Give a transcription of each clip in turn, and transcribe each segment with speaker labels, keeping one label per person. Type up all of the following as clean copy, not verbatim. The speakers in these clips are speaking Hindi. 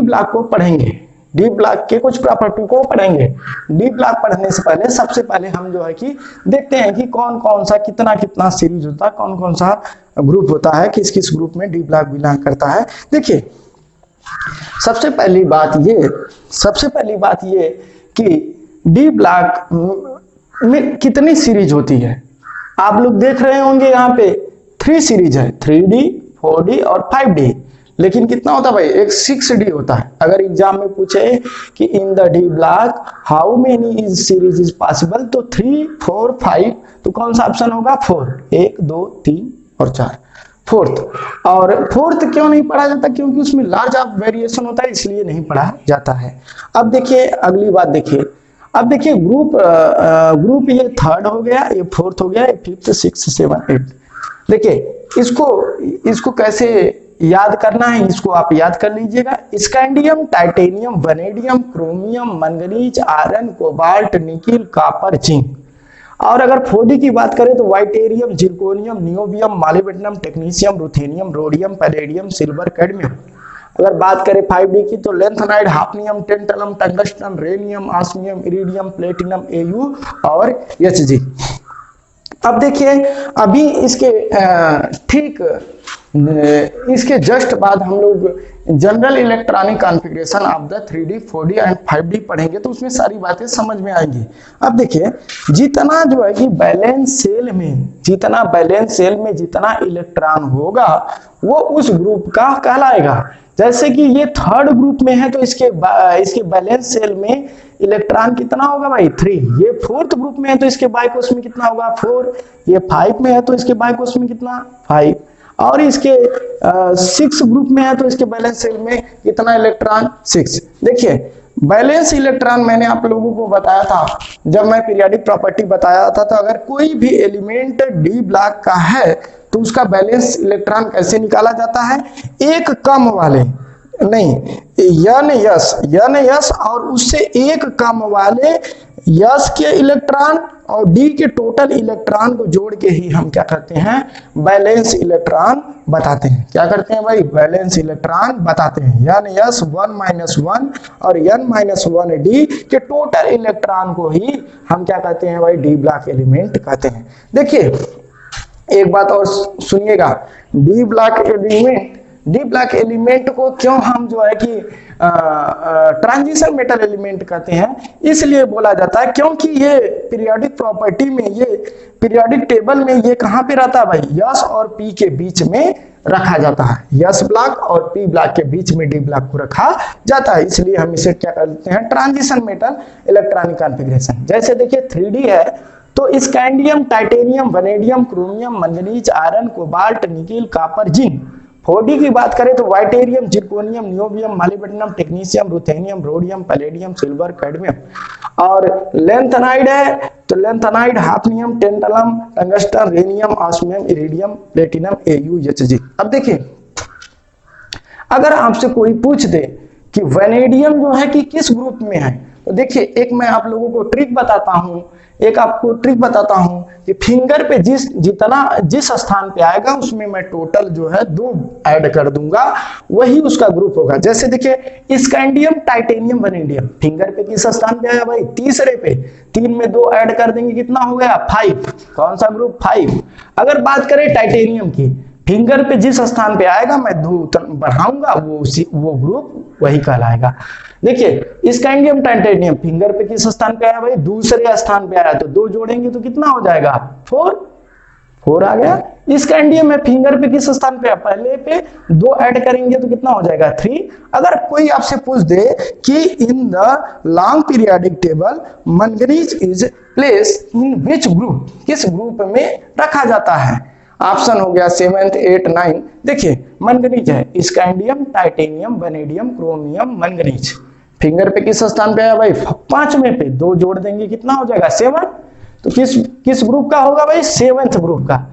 Speaker 1: ब्लॉक को पढ़ेंगे, डी ब्लॉक के कुछ प्रॉपर्टी को पढ़ेंगे। डी ब्लॉक पढ़ने से पहले सबसे पहले हम जो है कि देखते हैं कि कौन कौन सा कितना कितना सीरीज होता है, कौन कौन सा ग्रुप होता है, किस किस ग्रुप में डी ब्लॉक बिलोंग करता है। देखिए सबसे पहली बात ये कि डी ब्लॉक में कितनी सीरीज होती है। आप लोग देख रहे होंगे यहाँ पे 3 सीरीज है, 3D 4D और 5D। लेकिन कितना होता है भाई, एक 6D होता है। अगर एग्जाम में पूछे कि in the D block how many is series is possible, तो 3 4 5, तो कौन सा ऑप्शन होगा 4, 1 2 3 और 4, फोर्थ। और फोर्थ क्यों नहीं पढ़ा जाता, क्योंकि उसमें लार्ज ऑफ वेरिएशन होता है, इसलिए नहीं पढ़ा जाता है। अब देखिए अगली बात देखिए, अब देखिए ग्रुप ये थर्ड हो गया, ये फोर्थ हो गया, ये फिफ्थ 6 7 8। देखिए इसको कैसे याद करना है, इसको आप याद कर लीजिएगा। Scandium, titanium, vanadium, chromium, manganese, iron, cobalt, nickel, copper, zinc. और अगर 4D की बात करें तो yttrium, zirconium, niobium, molybdenum, technetium, ruthenium, rhodium, palladium, silver, cadmium. अगर बात करें 5D की तो lanthanide, hafnium, tantalum, tungsten, rhenium, osmium, iridium, platinum, Au और Hg। अब देखिए अभी इसके जस्ट बाद हम लोग general electronic configuration of the 3D 4D and 5D पढ़ेंगे, तो उसमें सारी बातें समझ में आएंगी। अब देखिए जितना जो है कि बैलेंस सेल में जितना इलेक्ट्रॉन होगा वो उस ग्रुप का कहलाएगा। जैसे कि ये थर्ड ग्रुप में है तो इसके बैलेंस सेल में इलेक्ट्रॉन कितना होगा भाई 3। ये फोर्थ ग्रुप में है तो इसके बाइकोस में कितना होगा 4। ये 5 में है तो इसके बाइकोस में कितना 5। और इसके 6 ग्रुप में है तो इसके बैलेंस सेल में कितना इलेक्ट्रॉन 6। देखिए बैलेंस इलेक्ट्रॉन मैंने आप लोगों को बताया था जब मैं पीरियोडिक प्रॉपर्टी बताया था, तो अगर कोई भी एलिमेंट डी ब्लॉक का है तो उसका बैलेंस इलेक्ट्रॉन कैसे निकाला जाता है, एक कम वाले यन यस और उससे एक कम वाले यस के इलेक्ट्रॉन और डी के टोटल इलेक्ट्रॉन को जोड़ के ही हम क्या करते हैं, बैलेंस इलेक्ट्रॉन बताते हैं। क्या करते हैं भाई, बैलेंस इलेक्ट्रॉन बताते हैं। यन यस 1 - 1 और n - 1 डी के टोटल इलेक्ट्रॉन को ही हम क्या कहते हैं भाई, डी ब्लॉक एलिमेंट कहते हैं। देखिए एक बात और सुनिएगा, डी ब्लॉक एलिमेंट को क्यों हम जो है कि ट्रांजिशन मेटल एलिमेंट कहते हैं, इसलिए बोला जाता है क्योंकि ये पीरियोडिक प्रॉपर्टी में, ये पीरियोडिक टेबल में ये कहां पे रहता है भाई, यस और पी के बीच में रखा जाता है। यस ब्लॉक और पी ब्लॉक के बीच में डी ब्लॉक को रखा जाता है, इसलिए हम इसे क्या कहते हैं, ट्रांजिशन मेटल इलेक्ट्रॉनिक कॉन्फ़िगरेशन। जैसे देखिए 3D है तो scandium, titanium, vanadium, chromium, manganese, iron, cobalt, nickel, copper, zinc. 4D की बात करें तो yttrium, zirconium, niobium, molybdenum, technetium, ruthenium, rhodium, palladium, silver, cadmium. और लेंथेनाइड है तो lanthanide, hafnium, tantalum, tungsten, rhenium, osmium, iridium, platinum, Au, Hg। अब देखिए अगर आपसे कोई पूछ दे कि वनेडियम जो है कि किस ग्रुप में है, तो देखिए एक मैं आप लोगों को ट्रिक बताता हूं, कि फिंगर पे जिस स्थान पे आएगा उसमें मैं टोटल जो है 2 ऐड कर दूंगा, वही उसका ग्रुप होगा। जैसे देखिए स्कैंडियम, टाइटेनियम, वनेडियम फिंगर पे किस स्थान पे आया भाई, तीसरे पे, 3 में 2 ऐड कर देंगे कितना हो गया 5। कौन सा ग्रुप 5। अगर बात करें टाइटेनियम की, फिंगर पे जिस स्थान पे आएगा मैं 2 बढ़ाऊंगा, वो ग्रुप वही कहलाएगा। देखिए स्कैंडियम, टाइटेनियम फिंगर पे किस स्थान पे आया भाई, दूसरे स्थान पे आया, तो 2 जोड़ेंगे तो कितना हो जाएगा 4 आ गया। स्कैंडियम में फिंगर पे किस स्थान पे, पहले पे 2 ऐड करेंगे तो कितना हो जाएगा 3। अगर कोई आपसे पूछ दे कि in the long periodic table manganese is placed in which group, किस ग्रुप में रखा जाता है, ऑप्शन हो गया 7th 8th 9th। देखिए मैंगनीज है, scandium, titanium, vanadium, chromium, manganese finger पे किस स्थान पे आया भाई, 5वें पे, 2 जोड़ देंगे कितना हो जाएगा 7। तो किस ग्रुप का होगा भाई, 7th ग्रुप का।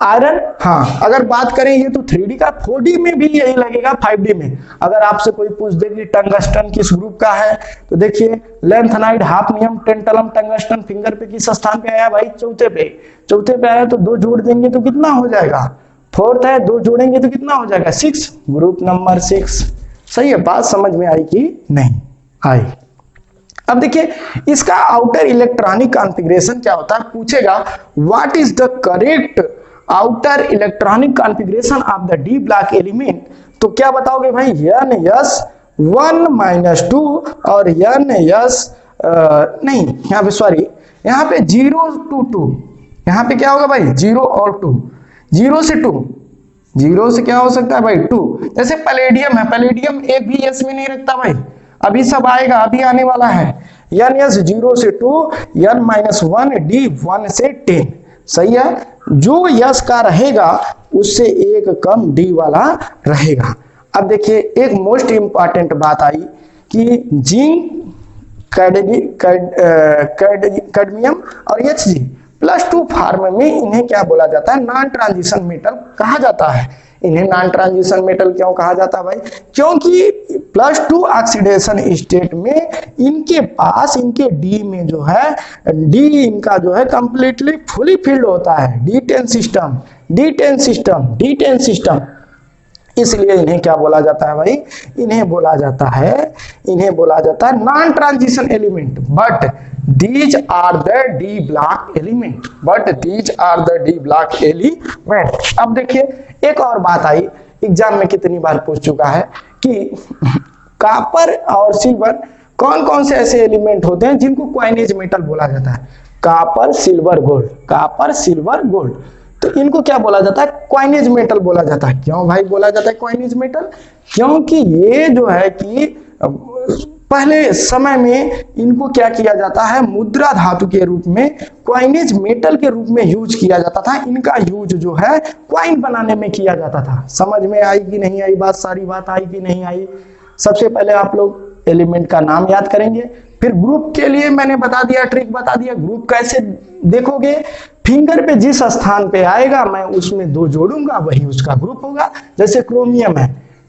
Speaker 1: आयरन, हाँ अगर बात करें ये तो 3D का, 4D में भी यही लगेगा, 5D में। अगर आपसे कोई पूछ दे कि टंगस्टन किस ग्रुप का है, तो देखिए lanthanide, hafnium, tantalum, tungsten finger पे किस स्थान पे आया भाई, चौथे पे आया, तो 2 जोड़ देंगे तो कितना हो जाएगा 4th है, 2 जोड़ेंगे तो कितना हो जाएगा 6, ग्रुप नंबर 6 सही है, बात समझ में आई कि नहीं आई। अब देखिए इसका आउटर इलेक्ट्रॉनिक कॉन्फ़िगरेशन क्या होता है, पूछेगा what is the correct outer electronic configuration of the D block element, तो क्या बताओगे भाई, N(s)(1 - 2) और N(s) नहीं, यहाँ पे सॉरी, यहाँ पे 0 to 2, यहाँ पे क्या होगा भाई 0 और 2, 0 से 2, 0 से क्या हो सकता है भाई 2, जैसे पैलेडियम है, पैलेडियम एक भी s में नहीं रखता भाई, अभी सब आएगा, अभी आने वाला है। N(s) 0 से 2, N-1 D 1 से 10, सही है, जो यस का रहेगा उससे एक कम डी वाला रहेगा। अब देखिए एक मोस्ट इंपॉर्टेंट बात आई कि जिंक, कैडमियम और Hg+2 फॉर्म में इन्हें क्या बोला जाता है, नॉन ट्रांजिशन मेटल कहा जाता है। इन्हें नॉन ट्रांजिशन मेटल क्यों कहा जाता है भाई, क्योंकि +2 ऑक्सीडेशन स्टेट में इनके पास, इनके डी में जो है, डी इनका जो है कंप्लीटली फुली फिल्ड होता है, D10 system, D10 system, D10 system, इसलिए इन्हें क्या बोला जाता है भाई, इन्हें बोला जाता है non transition element, but these are the D block element, अब देखिए एक और बात आई, एग्जाम में कितनी बार पूछ चुका है कि कॉपर और सिल्वर कौन कौन से ऐसे एलिमेंट होते हैं जिनको क्वाइनेज मेटल बोला जाता है, कॉपर सिल्वर गोल्ड, तो इनको क्या बोला जाता है, क्वाइनेज मेटल बोला जाता है। क्यों भाई बोला जाता है क्वाइनेज मेटल, क्योंकि ये जो है कि पहले समय में इनको क्या किया जाता है, मुद्रा धातु के रूप में, क्वाइनेज मेटल के रूप में यूज किया जाता था। इनका यूज जो है क्वाइन बनाने में किया जाता था। समझ में आई कि नहीं आई बात, सारी बात आई कि नहीं आई। सबसे पहले आप लोग एलिमेंट का नाम याद करेंगे, फिर ग्रुप के लिए मैंने बता दिया, ट्रिक बता दिया, ग्रुप कैसे देखोगे, फिंगर पे जिस स्थान पे आएगा मैं उसमें 2 जोड़ूंगा, वही उसका ग्रुप होगा। जैसे क्रोमियम है,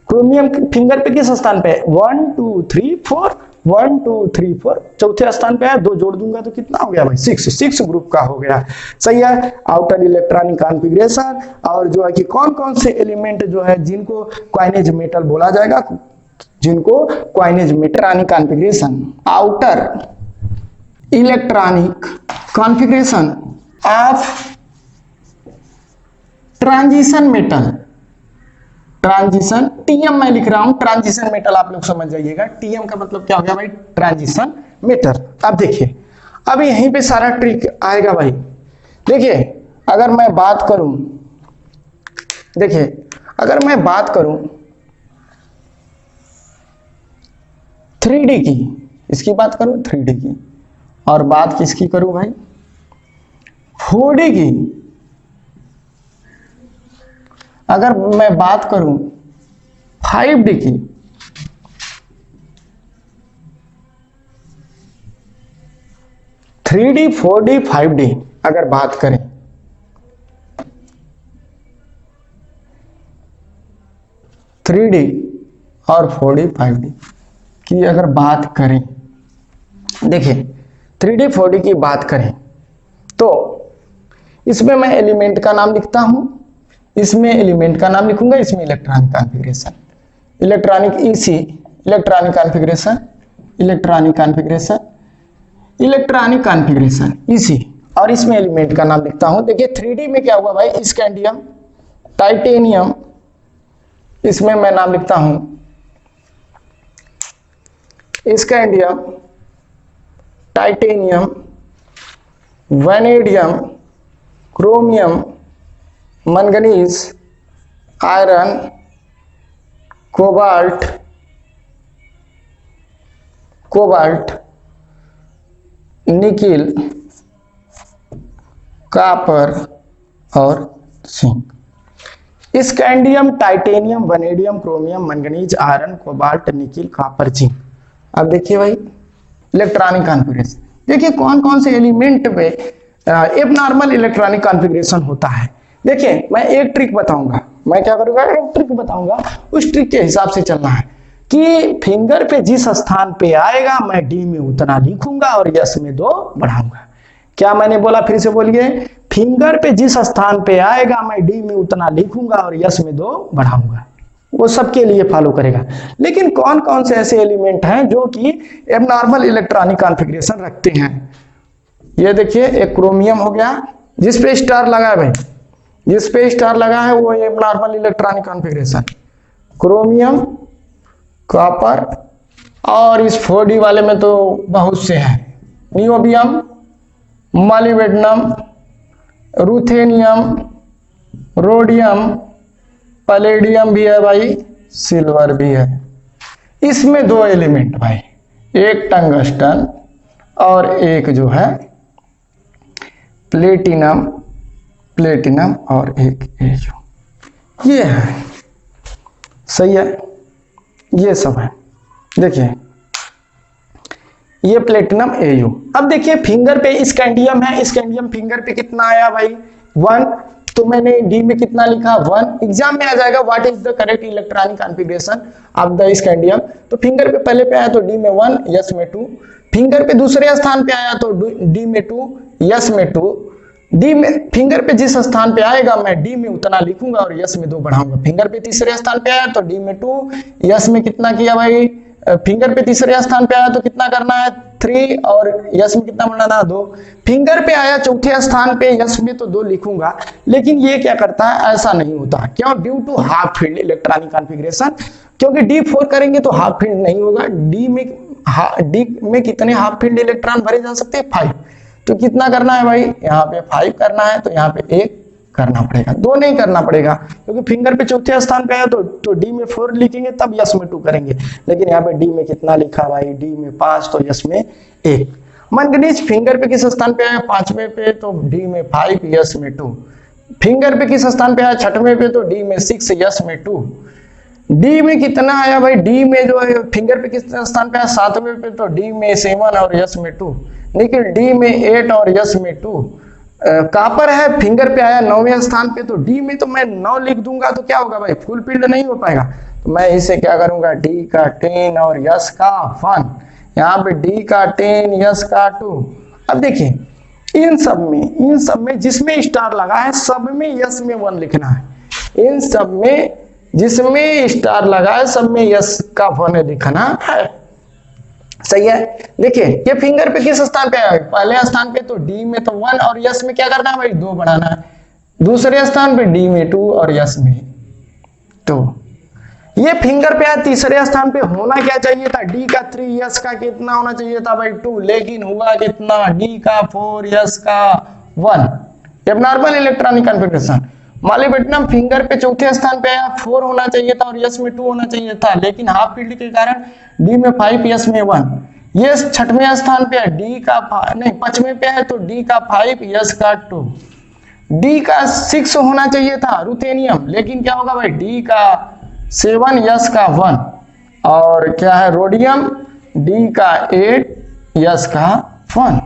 Speaker 1: क्रोमियम फिंगर पे किस स्थान पे, 1 2 3 4, 1 2 3 4, चौथे स्थान पे है, 2 जोड़ दूंगा तो कितना हो गया भाई 6 ग्रुप का हो गया। सही है, आउटर इलेक्ट्रॉनिक कॉन्फ़िगरेशन, और जो है कि कौन कौन से एलिमेंट जो है जिनको क्वाइनेज मेटल बोला जाएगा, जिनको coinage metal configuration, outer electronic configuration of transition metal, transition, TM मैं लिख रहा हूं, ट्रांजिशन मेटल आप लोग समझ जाइएगा, टीएम का मतलब क्या हो गया भाई, ट्रांजिशन मेटल। अब देखिए, अब यहीं पे सारा ट्रिक आएगा भाई। देखिए अगर मैं बात करूं, देखिए अगर मैं बात करूं 3D की, इसकी बात करूं 3D की, और बात किसकी करूं भाई 4D की, अगर मैं बात करूं 5D की, थ्री डी 4D 5D अगर बात करें, थ्री डी और 4D 5D की अगर बात करें, देखिए 3D 4D की बात करें तो इसमें मैं एलिमेंट का नाम लिखता हूं, इसमें एलिमेंट का नाम लिखूंगा, इसमें electronic configuration, electronic EC, electronic configuration, electronic configuration, electronic configuration EC, और इसमें एलिमेंट का नाम लिखता हूं। देखिए 3D में क्या हुआ भाई, स्कैंडियम, टाइटेनियम, इसमें मैं नाम लिखता हूं scandium, titanium, vanadium, chromium, manganese, iron, cobalt, nickel, copper और zinc. Scandium, titanium, vanadium, chromium, manganese, iron, cobalt, nickel, copper, zinc. अब देखिए भाई इलेक्ट्रॉनिक कॉन्फ़िगरेशन, देखिए कौन कौन से एलिमेंट पे एबनॉर्मल इलेक्ट्रॉनिक कॉन्फ़िगरेशन होता है। देखिए मैं एक ट्रिक बताऊंगा, मैं क्या करूंगा, एक ट्रिक बताऊंगा, उस ट्रिक के हिसाब से चलना है कि फिंगर पे जिस स्थान पे आएगा मैं डी में उतना लिखूंगा और यस में 2 बढ़ाऊंगा। क्या मैंने बोला, फिर से बोलिए, फिंगर पे जिस स्थान पे आएगा मैं डी में उतना लिखूंगा और यस में 2 बढ़ाऊंगा। वो सबके लिए फॉलो करेगा। लेकिन कौन कौन से ऐसे एलिमेंट हैं जो कि एबनॉर्मल इलेक्ट्रॉनिक कॉन्फ़िगरेशन रखते हैं? ये देखिए, एक क्रोमियम हो गया जिस पे स्टार लगा है भाई, जिस पे स्टार लगा है वो abnormal electronic configuration, chromium, copper, और इस 4D वाले में तो बहुत से हैं, niobium, molybdenum, ruthenium, rhodium, palladium भी है भाई, सिल्वर भी है। इसमें दो एलिमेंट भाई, एक टंगस्टन और एक जो है प्लेटिनम, प्लेटिनम और एक ये है, सही है, ये सब है। देखिए ये प्लेटिनम Au। अब देखिए फिंगर पे स्कैंडियम है, स्कैंडियम फिंगर पे कितना आया भाई 1, तो मैंने डी में कितना लिखा 1। एग्जाम में आ जाएगा what is the correct electronic configuration of the scandium, तो फिंगर पे पहले पे आया तो डी में 1, यस में 2, फिंगर पे दूसरे स्थान पे आया तो डी में 2, यस में 2, डी में फिंगर पे जिस स्थान पे आएगा मैं डी में उतना लिखूंगा और यस में 2 बढ़ाऊंगा। फिंगर पे तीसरे स्थान पे आया तो डी में 2, यस में कितना किया भाई, फिंगर पे तीसरे स्थान पे आया तो कितना करना है 3 और यस में कितना बढ़ाना 2। फिंगर पे आया चौथे स्थान पे, यस में तो 2 लिखूंगा। लेकिन ये क्या करता है, ऐसा नहीं होता, क्यों? Due to half filled electronic configuration, क्योंकि D4 करेंगे तो हाफ फील्ड नहीं होगा। डी में कितने हाफ फील्ड इलेक्ट्रॉन भरे जा सकते हैं 5, तो कितना करना है भाई, यहाँ पे 5 करना है, तो यहाँ पे 1 करना पड़ेगा, 2 नहीं करना पड़ेगा, क्योंकि फिंगर पे चौथे स्थान पे आया तो डी में 4 लिखेंगे तब यस में 2 करेंगे। लेकिन यहाँ पे डी में कितना लिखा भाई, डी में 5 तो यस में 1। मैंगनीज फिंगर पे किस स्थान पे आया 5वें पे, तो डी में 5 यस में 2। फिंगर पे किस स्थान पे आया 6वें पे, तो डी में 6 यस में 2। डी में कितना आया भाई, डी में जो है फिंगर पे किस स्थान पे आया 7वें पे, तो डी में 7 और यस में 2। लेकिन डी में 8 और यस में 2। कॉपर है फिंगर पे आया 9वें स्थान पे, तो डी में तो मैं 9 लिख दूंगा तो क्या होगा भाई, फुल फील्ड नहीं हो पाएगा, तो मैं इसे क्या करूंगा, डी का 10 और यस का 1, यहाँ पे डी का 10 यस का 2। अब देखिए इन सब में जिसमें स्टार लगा है सब में यस में 1 लिखना है। इन सब में जिसमें स्टार लगा है सब में यस का 1 लिखना है, सही है। देखिए ये फिंगर पे किस स्थान पे है, पहले स्थान पे तो डी में तो 1 और यस में क्या करना है भाई 2 बढ़ाना है। दूसरे स्थान पे डी में 2 और यस में 2। ये फिंगर पे है तीसरे स्थान पे, होना क्या चाहिए था, डी का 3 यस का कितना होना चाहिए था भाई 2, लेकिन हुआ कितना, डी का 4 यस का 1। Abnormal electronic configuration. Molybdenum finger पे चौथे स्थान पे आया, 4 होना चाहिए था और यस में 2 होना चाहिए था, लेकिन हाफ फील्ड के कारण डी में 5 यस में 1। ये 6वें स्थान पे है, डी का 5वें पे है तो डी का 5 यस का 2। डी का 6 होना चाहिए था रुथेनियम, लेकिन क्या होगा भाई, डी का 7 यस का 1। और क्या है रोडियम, डी का 8 यस का 1।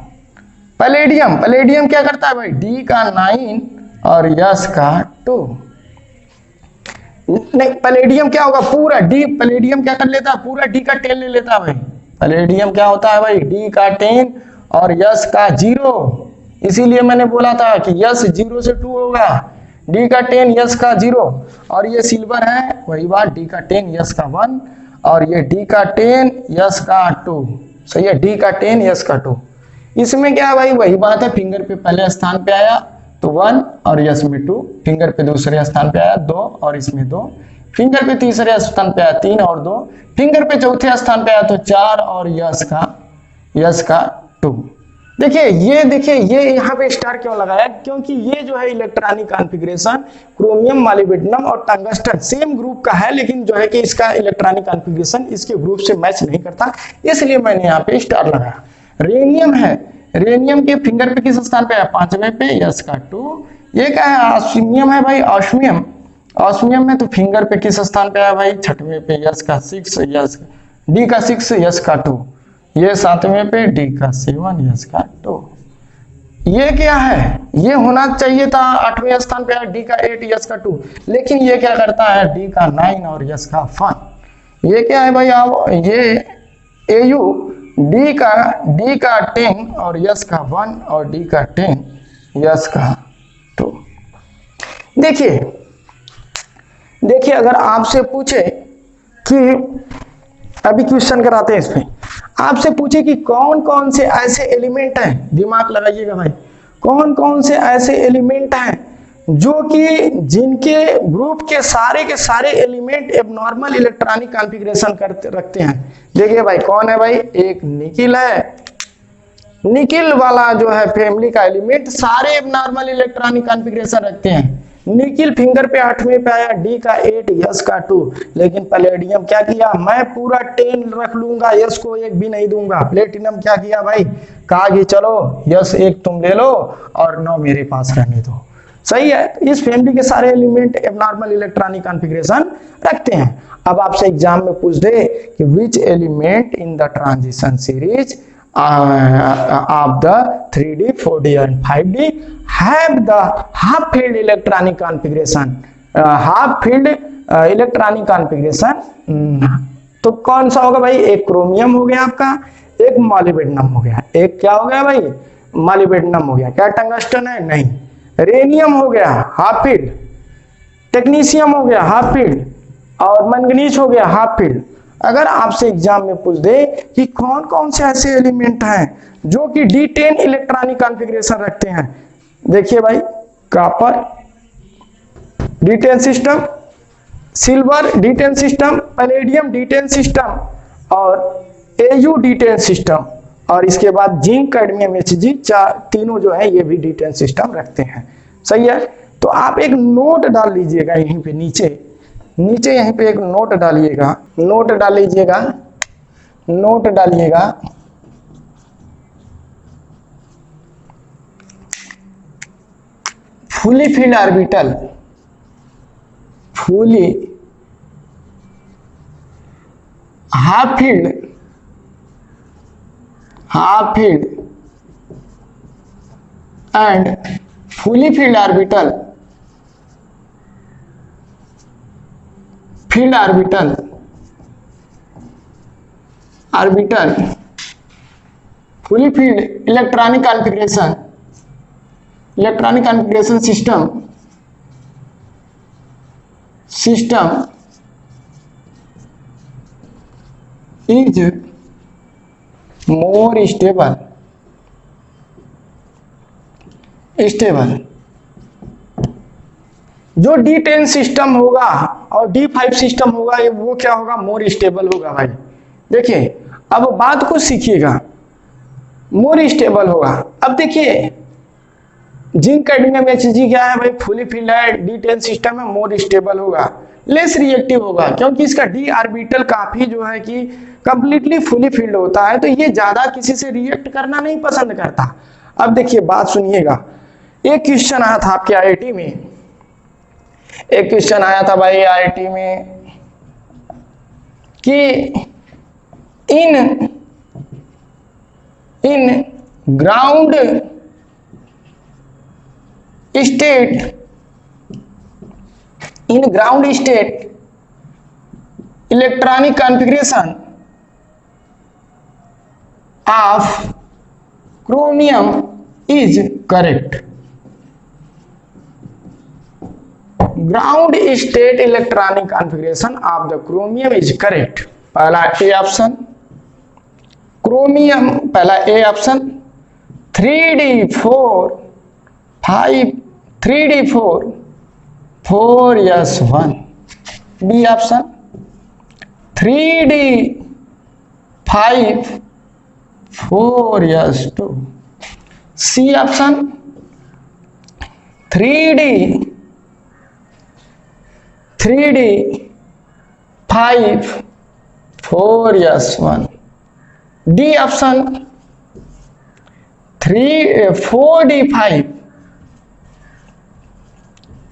Speaker 1: पैलेडियम क्या करता है भाई, डी का 9 और यस का 2। नहीं, पैलेडियम क्या होगा, पूरा डी, पैलेडियम क्या कर लेता है, पूरा डी का 10 ले लेता है भाई। पैलेडियम क्या होता है भाई, डी का 10 और यस का 0। इसीलिए मैंने बोला था कि यस 0 से 2 होगा, डी का 10 यस का 0। और ये सिल्वर है, वही बात, डी का 10 यस का 1 और ये डी का 10 यस का 2, सही है, डी का 10 यस का 2। इसमें क्या है भाई, वही बात है, फिंगर पे पहले स्थान पे आया तो 1 और यस में 2, फिंगर पे दूसरे स्थान पे आया 2 और इसमें 2, फिंगर पे तीसरे स्थान पे आया 3 और 2, फिंगर पे चौथे स्थान पे आया तो 4 और यस का 2। देखिए ये यहाँ पे स्टार क्यों लगाया, क्योंकि ये जो है इलेक्ट्रॉनिक कॉन्फ़िगरेशन क्रोमियम, मॉलिब्डेनम और टंगस्टन सेम ग्रुप का है, लेकिन जो है कि इसका इलेक्ट्रॉनिक कॉन्फ़िगरेशन इसके ग्रुप से मैच नहीं करता, इसलिए मैंने यहाँ पे स्टार लगाया। रेनियम है, रेनियम के फिंगर पे किस स्थान पे है 5वें पे, यस का 2। ये क्या है, ऑस्मियम है भाई, ऑस्मियम में तो फिंगर पे किस स्थान पे है भाई 6वें पे, यस का 6 यस डी का 6 यस का 2। ये 7वें पे डी का 7 यस का 2। ये क्या है, ये होना चाहिए था 8वें स्थान पे डी का 8 यस का 2, लेकिन ये क्या करता है डी का 9 और यस का 1। ये क्या है भाई, आप ये AU डी का 10 और यस का 1 और डी का 10 यस का 2। देखिए देखिए अगर आपसे पूछे कि अभी क्वेश्चन कराते हैं इसमें, आपसे पूछे कि कौन कौन से ऐसे एलिमेंट हैं, दिमाग लगाइएगा भाई, कौन कौन से ऐसे एलिमेंट हैं जो कि जिनके ग्रुप के सारे एलिमेंट एबनॉर्मल इलेक्ट्रॉनिक कॉन्फ़िगरेशन करते रखते हैं। देखिए भाई कौन है भाई, एक निकिल है, निकिल वाला जो है फैमिली का एलिमेंट सारे एबनॉर्मल इलेक्ट्रॉनिक कॉन्फ़िगरेशन रखते हैं। निकिल फिंगर पे 8वें पे आया, डी का 8, यस का 2, लेकिन पैलेडियम क्या किया, मैं पूरा 10 रख लूंगा, यस को 1 भी नहीं दूंगा। प्लेटिनम क्या किया भाई, कहा कि चलो यस 1 तुम ले लो और 9 मेरे पास रहने दो। सही है, इस फैमिली के सारे एलिमेंट एबनॉर्मल इलेक्ट्रॉनिक कॉन्फ़िगरेशन रखते हैं। अब आपसे एग्जाम में पूछ दे कि which element in the transition series of the 3D, 4D and 5D have the half filled electronic configuration, half filled electronic configuration, तो कौन सा होगा भाई, एक क्रोमियम हो गया आपका, एक मॉलिब्डेनम हो गया, एक क्या हो गया भाई, मॉलिब्डेनम हो गया, क्या टंगस्टन है, नहीं, रेनियम हो गया हाफ फील्ड, टेक्नीशियम हो गया हाफ फील्ड और मैंगनीज हो गया हाफ फील्ड। अगर आपसे एग्जाम में पूछ दे कि कौन कौन से ऐसे एलिमेंट हैं जो कि D10 इलेक्ट्रॉनिक कॉन्फ़िगरेशन रखते हैं, देखिए भाई copper D10 system, silver D10 system, palladium D10 system और Au D10 सिस्टम, और इसके बाद जिंक, कैडमियम, Hg, तीनों जो है ये भी D10 सिस्टम रखते हैं। सही है, तो आप एक नोट डाल लीजिएगा यहीं पे नीचे यहीं पे एक नोट डालिएगा, नोट डाल लीजिएगा, नोट डालिएगा, fully filled orbital, fully half field and fully filled orbital, filled orbital fully field electronic configuration system is more stable जो D10 सिस्टम होगा और D5 सिस्टम होगा वो क्या होगा, मोर स्टेबल होगा भाई। देखिए अब बात को सीखिएगा, मोर स्टेबल होगा। अब देखिए जिंक, कैडमियम, Hg क्या है भाई, फुली फील्ड है, D10 सिस्टम है, मोर स्टेबल होगा, लेस रिएक्टिव होगा क्योंकि इसका d ऑर्बिटल काफी जो है कि कंप्लीटली फुली फील्ड होता है, तो ये ज्यादा किसी से रिएक्ट करना नहीं पसंद करता। अब देखिए बात सुनिएगा, एक क्वेश्चन आया था आपके IIT में, एक क्वेश्चन आया था भाई IIT में कि in ground state electronic configuration of chromium is correct. Ground state electronic configuration of the chromium is correct. पहला ए ऑप्शन क्रोमियम, पहला A option 3D4 5 3D4 4s1, B option 3D5 4s2, C option 3D5 4s1, D option 4D5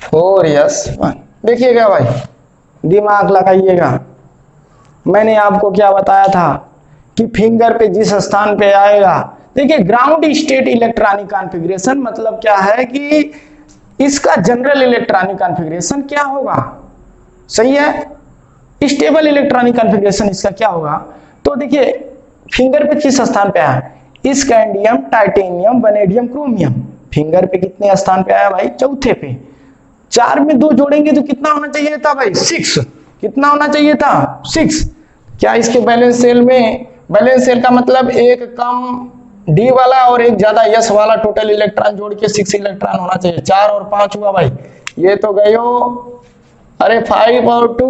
Speaker 1: 4s1। देखिएगा भाई, दिमाग लगाइएगा, मैंने आपको क्या बताया था कि फिंगर पे जिस स्थान पे आएगा, देखिए ग्राउंड स्टेट इलेक्ट्रॉनिक कॉन्फ़िगरेशन मतलब क्या है कि इसका जनरल इलेक्ट्रॉनिक कॉन्फ़िगरेशन क्या होगा, सही है, स्टेबल इलेक्ट्रॉनिक कॉन्फ़िगरेशन इसका क्या होगा। तो देखिए फिंगर पे किस स्थान पे आया, scandium, titanium, vanadium, chromium, finger पे कितने स्थान पे आया भाई, चौथे पे। 4 में 2 जोड़ेंगे तो कितना होना चाहिए था भाई? 6। कितना होना चाहिए था? 6। क्या इसके बैलेंस सेल में, बैलेंस सेल का मतलब एक कम डी वाला और एक ज्यादा यस वाला टोटल इलेक्ट्रॉन जोड़ के 6 इलेक्ट्रॉन होना चाहिए। 4 और 5 हुआ भाई, ये तो गयो, अरे 5 और 2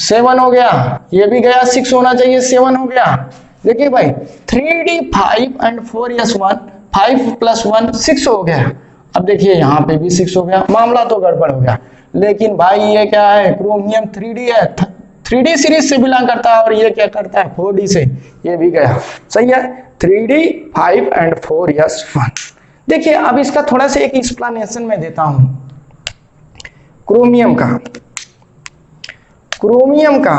Speaker 1: 7 हो गया, ये भी गया, 6 होना चाहिए, 7 हो गया। देखिए भाई 3d 5 एंड 4s1, 5 + 1 6 हो गया। अब देखिए यहाँ पे भी 6 हो गया, मामला तो गड़बड़ हो गया। लेकिन भाई ये क्या है? क्रोमियम 3d है, 3d सीरीज से बिलोंग करता है, और ये क्या करता है? 4d से, ये भी गया। सही है, 3d 5 एंड 4s1। देखिए अब इसका थोड़ा सा एक एक्सप्लेनेशन मैं देता हूं। क्रोमियम का, क्रोमियम का,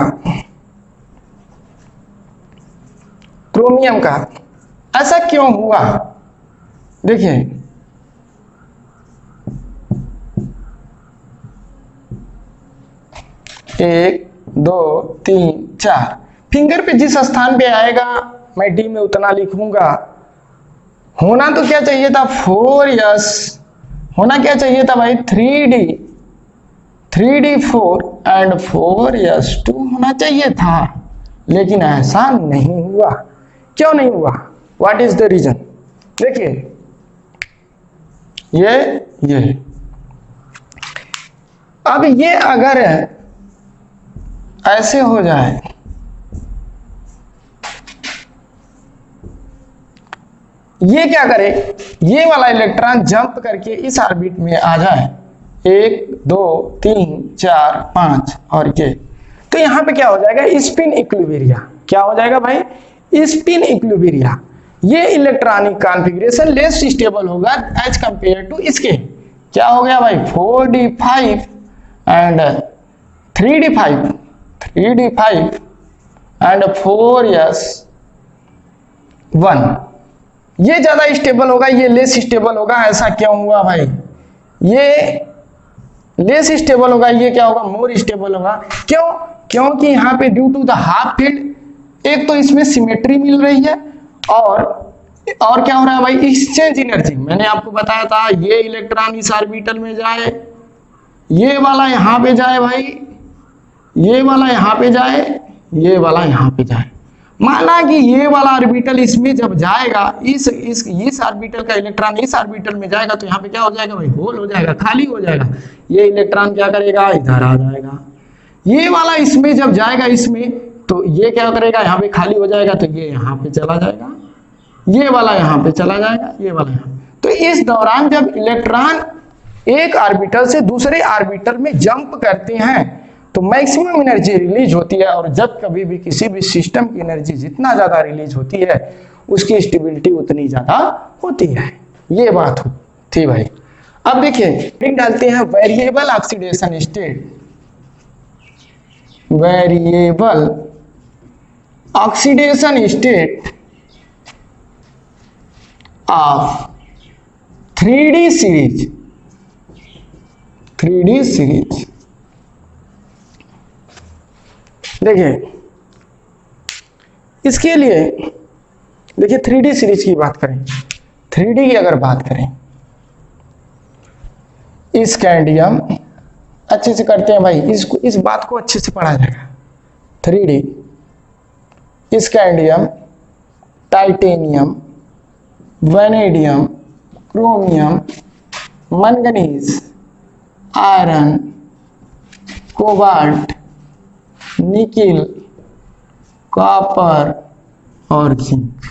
Speaker 1: क्रोमियम का ऐसा क्यों हुआ? देखिए 1 2 3 4 फिंगर पे जिस स्थान पे आएगा मैं डी में उतना लिखूंगा। होना तो क्या चाहिए था? 4s, होना क्या चाहिए था भाई? 3d 4 एंड 4s2 होना चाहिए था, लेकिन ऐसा नहीं हुआ। क्यों नहीं हुआ? What is the reason? देखिए ये अब ये अगर ऐसे हो जाए, ये क्या करे? ये वाला इलेक्ट्रॉन जंप करके इस ऑर्बिट में आ जाए, 1 2 3 4 5 और ये, तो यहां पे क्या हो जाएगा? Spin equilibria. क्या हो जाएगा भाई? Spin equilibria. ये इलेक्ट्रॉनिक कॉन्फ़िगरेशन लेस स्टेबल होगा एज कंपेयर टू इसके। क्या हो गया भाई? 4d5 and 3d5 and 4s1, ये ज्यादा स्टेबल होगा, ये लेस स्टेबल होगा। ऐसा क्यों हुआ भाई? ये लेस स्टेबल होगा, ये क्या होगा? मोर स्टेबल होगा। क्यों? क्योंकि यहाँ पे due to the half field, एक तो इसमें सिमेट्री मिल रही है, और क्या हो रहा है भाई? Exchange energy. मैंने आपको बताया था ये इलेक्ट्रॉन इस ऑर्बिटल में जाए, ये वाला यहाँ पे जाए भाई, ये वाला यहाँ पे जाए, ये वाला यहाँ पे जाए। माना कि ये वाला ऑर्बिटल इसमें जब जाएगा, इस ऑर्बिटल का इलेक्ट्रॉन इस ऑर्बिटल में जाएगा, तो यहाँ पे क्या हो जाएगा भाई? होल हो जाएगा, खाली हो जाएगा। ये इलेक्ट्रॉन क्या करेगा? इधर आ जाएगा। ये वाला इसमें जब जाएगा, इसमें, तो ये क्या करेगा? यहाँ पे खाली हो जाएगा, तो ये यहाँ पे चला जाएगा, ये वाला यहाँ पे चला जाएगा, ये वाला यहाँ। तो इस दौरान जब इलेक्ट्रॉन एक ऑर्बिटल से दूसरे ऑर्बिटल में जंप करते हैं, तो मैक्सिमम एनर्जी रिलीज होती है। और जब कभी भी किसी भी सिस्टम की एनर्जी जितना ज्यादा रिलीज होती है, उसकी स्टेबिलिटी उतनी ज्यादा होती है। ये बात थी भाई। अब देखिए डालते हैं variable oxidation state. Variable oxidation state of 3d series, 3d series. देखिए इसके लिए, देखिए 3d सीरीज की बात करें, 3d की अगर बात करें, स्कैंडियम, अच्छे से करते हैं भाई, इसको, इस बात को अच्छे से पढ़ा जाएगा। 3d scandium, titanium, vanadium, chromium, manganese, iron, cobalt, nickel, copper और जिंक।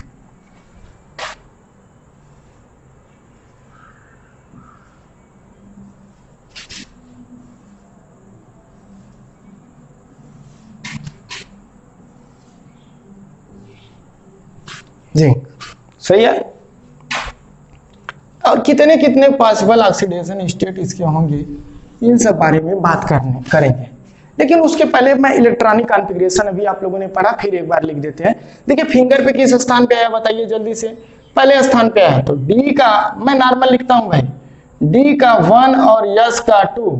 Speaker 1: जिंक, सही है। और कितने कितने पॉसिबल ऑक्सीडेशन स्टेट इसके होंगे, इन सब बारे में बात करेंगे। लेकिन उसके पहले मैं इलेक्ट्रॉनिक कॉन्फ़िगरेशन अभी आप लोगों ने पढ़ा, फिर एक बार लिख देते हैं। देखिए फिंगर पे किस स्थान पे आया बताइए जल्दी से? पहले स्थान पे आया, तो डी का मैं नॉर्मल लिखता हूं भाई, डी का 1 और यस का 2,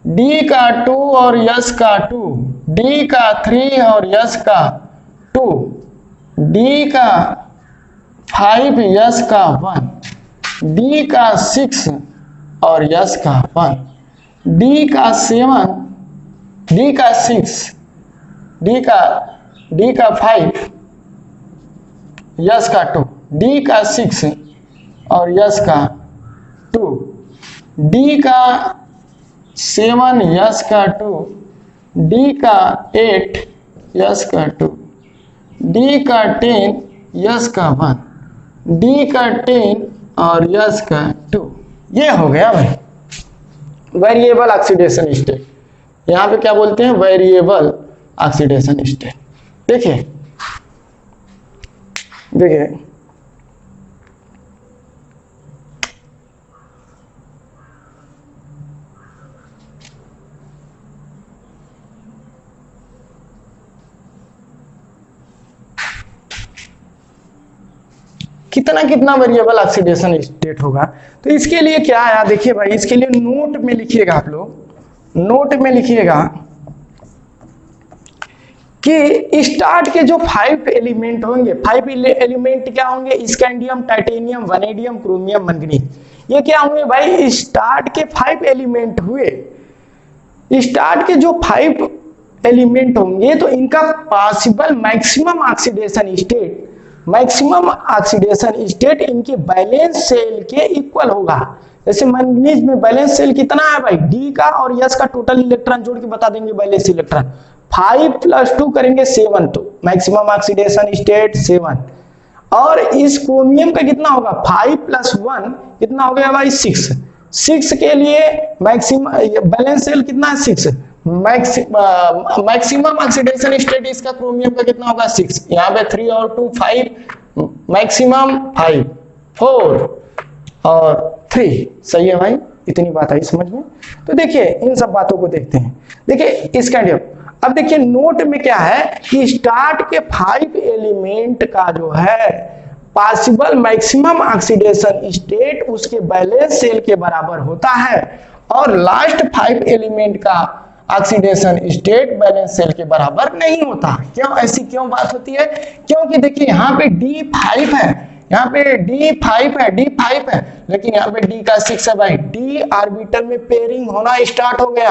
Speaker 1: डी का 2 और यस का 2, डी का 3 और यस का 2, डी का 5 यस का 1, डी का 6 और यस का 1, डी का 7, डी का 6, डी का 5, यस का 2, डी का 6 और यस का 2, डी का 7, यस का 2, डी का 8, यस का 2, डी का 10, यस का 1, डी का 10 और यस का 2। ये हो गया भाई वेरिएबल ऑक्सीडेशन स्टेट। यहां पे क्या बोलते हैं? Variable oxidation state. देखिए देखिए कितना कितना वेरिएबल ऑक्सीडेशन स्टेट होगा। तो इसके लिए क्या आया देखिए भाई, इसके लिए नोट में लिखिएगा, आप लोग नोट में लिखिएगा कि स्टार्ट के जो 5 एलिमेंट होंगे, 5 एलिमेंट क्या होंगे? Scandium, titanium, vanadium, chromium, manganese. ये क्या होंगे भाई? स्टार्ट के 5 एलिमेंट हुए। स्टार्ट के जो 5 एलिमेंट होंगे तो इनका possible maximum oxidation state, maximum oxidation state इनके बैलेंस सेल के इक्वल होगा। जैसे मैंगनीज में बैलेंस सेल कितना है भाई? डी का और यस का टोटल इलेक्ट्रॉन जोड़ के बता देंगे बैलेंस इलेक्ट्रॉन। 5 + 2 करेंगे 7, तो मैक्सिमम ऑक्सीडेशन स्टेट 7। और इस क्रोमियम का कितना होगा? 5 + 1 कितना हो गया भाई? 6। 6 के लिए मैक्सिमम बैलेंस सेल कितना है? 6। मैक्सिमम ऑक्सीडेशन स्टेट इसका क्रोमियम का कितना होगा? 6। यहाँ पे 3 और 2 5, मैक्सिमम 5, 4 और 3। सही है भाई, इतनी बात आई समझ में। तो देखिए इन सब बातों को देखते हैं। देखिए स्कैंडियम, अब देखिए नोट में क्या है कि स्टार्ट के 5 एलिमेंट का जो है पॉसिबल मैक्सिमम ऑक्सीडेशन स्टेट उसके बैलेंस सेल के बराबर होता है, और लास्ट 5 एलिमेंट का ऑक्सीडेशन स्टेट बैलेंस सेल के बराबर नहीं होता। क्यों ऐसी क्यों बात होती है? क्योंकि देखिए यहाँ पे D5 है, यहाँ पे D5 है, D5 है, लेकिन यहाँ पे D का 6 है भाई। D ऑर्बिटल में पेयरिंग होना स्टार्ट हो गया,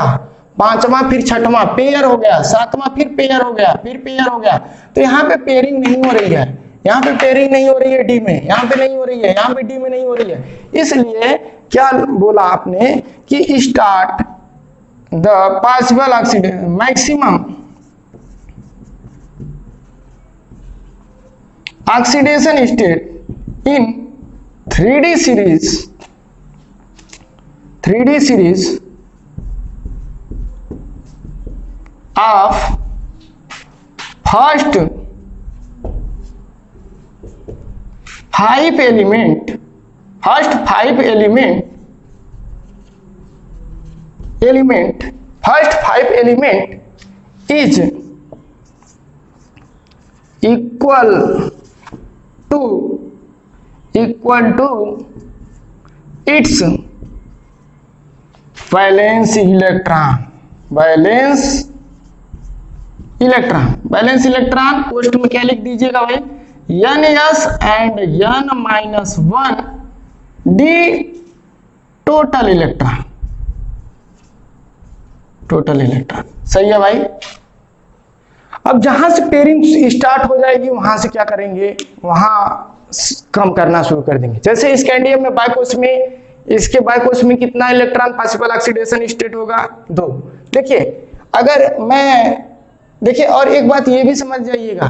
Speaker 1: 5वां फिर 6वां पेयर हो गया, 7वां फिर पेयर हो गया, फिर पेयर हो गया। तो यहाँ पे पेयरिंग नहीं हो रही है, यहाँ पे पेयरिंग नहीं हो रही है D में, यहाँ पे नहीं हो रही है, यहाँ पे D में नहीं हो रही है। इसलिए क्या बोला आपने कि start the possible oxidation maximum oxidation state in 3D series of first 5 element is equal to its valence electron post में क्या लिख दीजिएगा भाई? Ns and N-1 D total electron. सही है भाई। अब जहां से पेयरिंग स्टार्ट हो जाएगी वहां से क्या करेंगे? वहां कम करना शुरू कर देंगे। जैसे स्कैंडियम में बाइकोस में, इसके बाइकोस में कितना इलेक्ट्रॉन पॉसिबल ऑक्सीडेशन स्टेट होगा? 2। देखिए अगर मैं देखिए, और एक बात ये भी समझ जाइएगा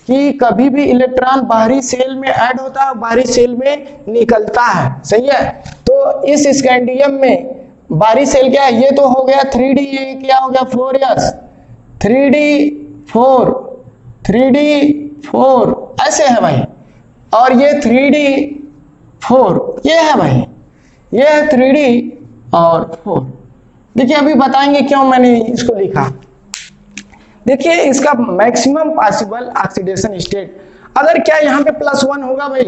Speaker 1: कि कभी भी इलेक्ट्रॉन बाहरी सेल में ऐड होता है, बाहरी सेल में निकलता है। सही है। तो इस स्कैंडियम में बाहरी सेल क्या है? ये तो हो गया 3D, ये क्या हो गया 4s, 3D4 ऐसे है भाई, और ये 3D4 ये है भाई, ये है 3D और 4। देखिए अभी बताएंगे क्यों मैंने इसको लिखा। देखिए इसका मैक्सिमम पॉसिबल ऑक्सीडेशन स्टेट, अगर क्या यहाँ पे +1 होगा भाई?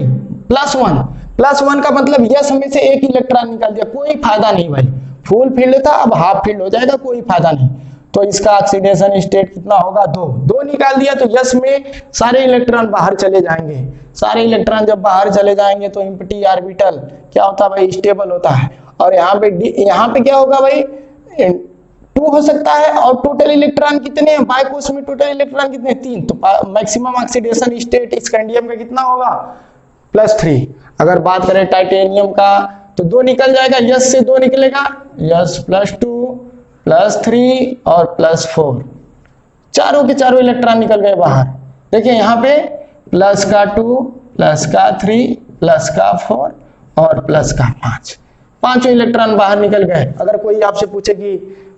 Speaker 1: +1 का मतलब यस में से एक इलेक्ट्रॉन निकाल दिया, कोई फायदा नहीं भाई। फुल फील्ड था, अब हाफ फील्ड हो जाएगा, कोई फायदा नहीं। तो इसका ऑक्सीडेशन स्टेट कितना होगा? 2 निकाल दिया तो यस में सारे इलेक्ट्रॉन बाहर चले जाएंगे। सारे इलेक्ट्रॉन जब बाहर चले जाएंगे तो एम्प्टी ऑर्बिटल क्या होता है भाई? स्टेबल होता है। और यहाँ पे क्या होगा भाई? 2 हो सकता है, और टोटल इलेक्ट्रॉन कितने हैं बाइकोस में, टोटल इलेक्ट्रॉन कितने, 3, तो मैक्सिमम ऑक्सीडेशन स्टेट स्कैंडियम का कितना होगा, +3। अगर बात करें टाइटेनियम का तो 2 निकल जाएगा, यस से 2 निकलेगा, यस +2 +3 और +4, चारों के चारों इलेक्ट्रॉन निकल गए बाहर। देखिए यहाँ पे +2 +3 +4 और +5, पांचों इलेक्ट्रॉन बाहर निकल गए। अगर कोई आपसे पूछे कि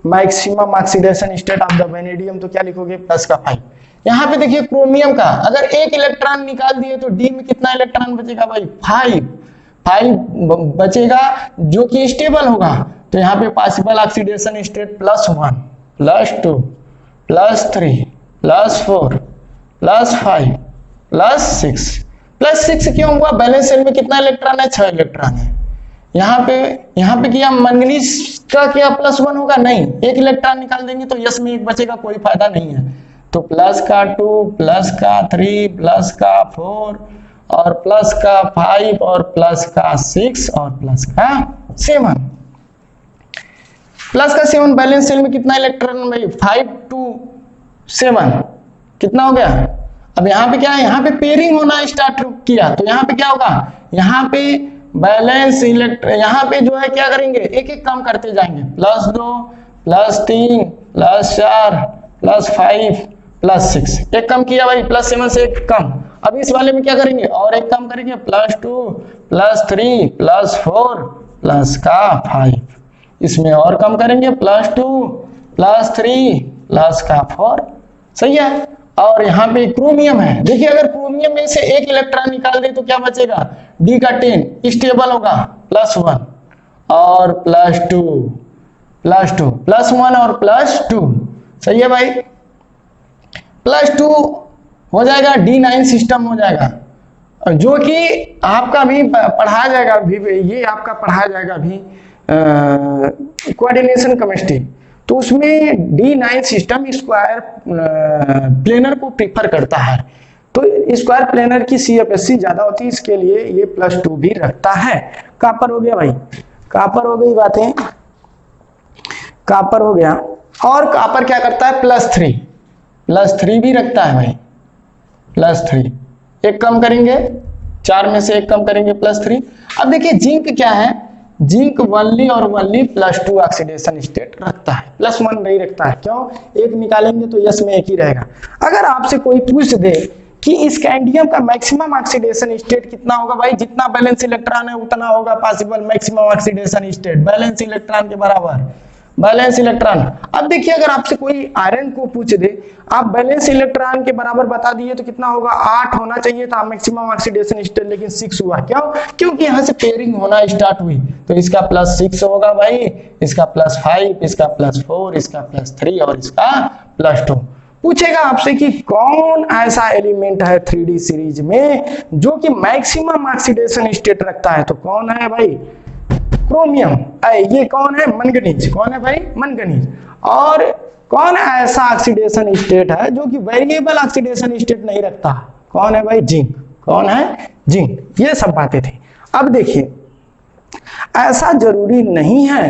Speaker 1: maximum oxidation state of the vanadium तो क्या लिखोगे, +5। यहाँ पे देखिए क्रोमियम का अगर एक इलेक्ट्रॉन निकाल दिए तो डी में कितना इलेक्ट्रॉन बचेगा भाई, 5 बचेगा जो कि स्टेबल होगा। तो यहाँ पे पॉसिबल ऑक्सीडेशन स्टेट +1 +2 +3 +4 +5 +6 क्यों हुआ, बैलेंस शेल में कितना इलेक्ट्रॉन है, 6 इलेक्ट्रॉन है। यहाँ पे क्या मैंगनीज का क्या +1 होगा, नहीं, एक इलेक्ट्रॉन निकाल देंगे तो यस में 1 बचेगा, कोई फायदा नहीं है। तो +2 +3 +4 और +5 और +6 और +7, +7 बैलेंस शेल में कितना इलेक्ट्रॉन भाई, 5 to 7 कितना हो गया। अब यहाँ पे क्या है, यहाँ पे पेयरिंग होना स्टार्ट किया, तो यहाँ पे क्या होगा, यहाँ पे बैलेंस यहाँ पे जो है क्या करेंगे, एक एक काम करते जाएंगे, +2 +3 +4 +5 +6, एक कम किया भाई, +7 से एक कम। अब इस वाले में क्या करेंगे, और एक कम करेंगे, +2 +3 +4 +5, इसमें और कम करेंगे, +2 +3 +4, सही है। और यहाँ पे क्रोमियम है, देखिए अगर क्रोमियम में से एक इलेक्ट्रॉन निकाल दे तो क्या बचेगा, डी का 10 स्टेबल होगा, +1 और +2 +1 और +2, सही है भाई, +2 हो जाएगा, D9 सिस्टम हो जाएगा, जो कि आपका भी पढ़ाया जाएगा, ये आपका पढ़ाया जाएगा अभी कोऑर्डिनेशन केमिस्ट्री, तो उसमें D9 सिस्टम स्क्वायर प्लेनर को प्रीफर करता है, तो स्क्वायर प्लेनर की CFSC ज्यादा होती है, इसके लिए ये +2 भी रखता है। कॉपर हो गया भाई, कॉपर हो गई बातें, कॉपर हो गया, और कॉपर क्या करता है, +3 भी रखता है भाई, +3 एक कम करेंगे, 4 में से एक कम करेंगे, +3। अब देखिए जिंक क्या है, जिंक वनली और वनली +2 ऑक्सीडेशन स्टेट रखता है, +1 नहीं रखता है, क्यों, एक निकालेंगे तो यस में एक ही रहेगा। अगर आपसे कोई पूछ दे कि स्कैंडियम का मैक्सिमम ऑक्सीडेशन स्टेट कितना होगा भाई, जितना बैलेंस इलेक्ट्रॉन है उतना होगा possible maximum oxidation state, balance electron के बराबर बैलेंस इलेक्ट्रॉन। अब देखिए अगर आपसे कोई आयरन को पूछ दे, आप बैलेंस इलेक्ट्रॉन के बराबर बता दिए तो कितना होगा, 8 होना चाहिए था मैक्सिमम ऑक्सीडेशन स्टेट, लेकिन 6 हुआ, क्यों, क्योंकि यहाँ से पेयरिंग होना स्टार्ट हुई, तो इसका +6 होगा भाई, इसका +5, इसका +4, इसका +3 और इसका +2। पूछेगा आपसे कि कौन ऐसा एलिमेंट है 3D सीरीज में जो कि मैक्सिमम ऑक्सीडेशन स्टेट रखता है, तो कौन है भाई, क्रोमियम। ये कौन है, मैंगनीज, कौन है भाई, मैंगनीज। और कौन ऐसा ऑक्सीडेशन स्टेट है जो कि वेरिएबल ऑक्सीडेशन स्टेट नहीं रखता, कौन है भाई, जिंक, कौन है, जिंक। ये सब बातें थी। अब देखिए ऐसा जरूरी नहीं है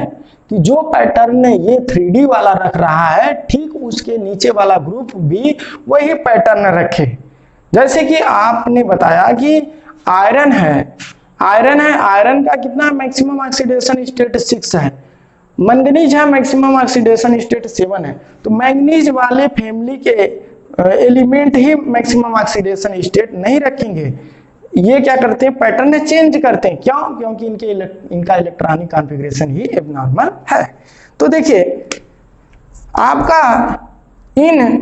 Speaker 1: कि जो पैटर्न ये 3D वाला रख रहा है ठीक उसके नीचे वाला ग्रुप भी वही पैटर्न रखे। जैसे कि आपने बताया कि आयरन है, आयरन का कितना मैक्सिमम ऑक्सीडेशन स्टेट 6 है, मैंगनीज है मैक्सिमम ऑक्सीडेशन स्टेट 7 है, तो मैंगनीज वाले फैमिली के एलिमेंट ही मैक्सिमम ऑक्सीडेशन स्टेट नहीं रखेंगे। ये क्या करते हैं, पैटर्न चेंज करते हैं, क्यों, क्योंकि इनका इलेक्ट्रॉनिक कॉन्फ़िगरेशन ही एबनॉर्मल है। तो देखिए आपका इन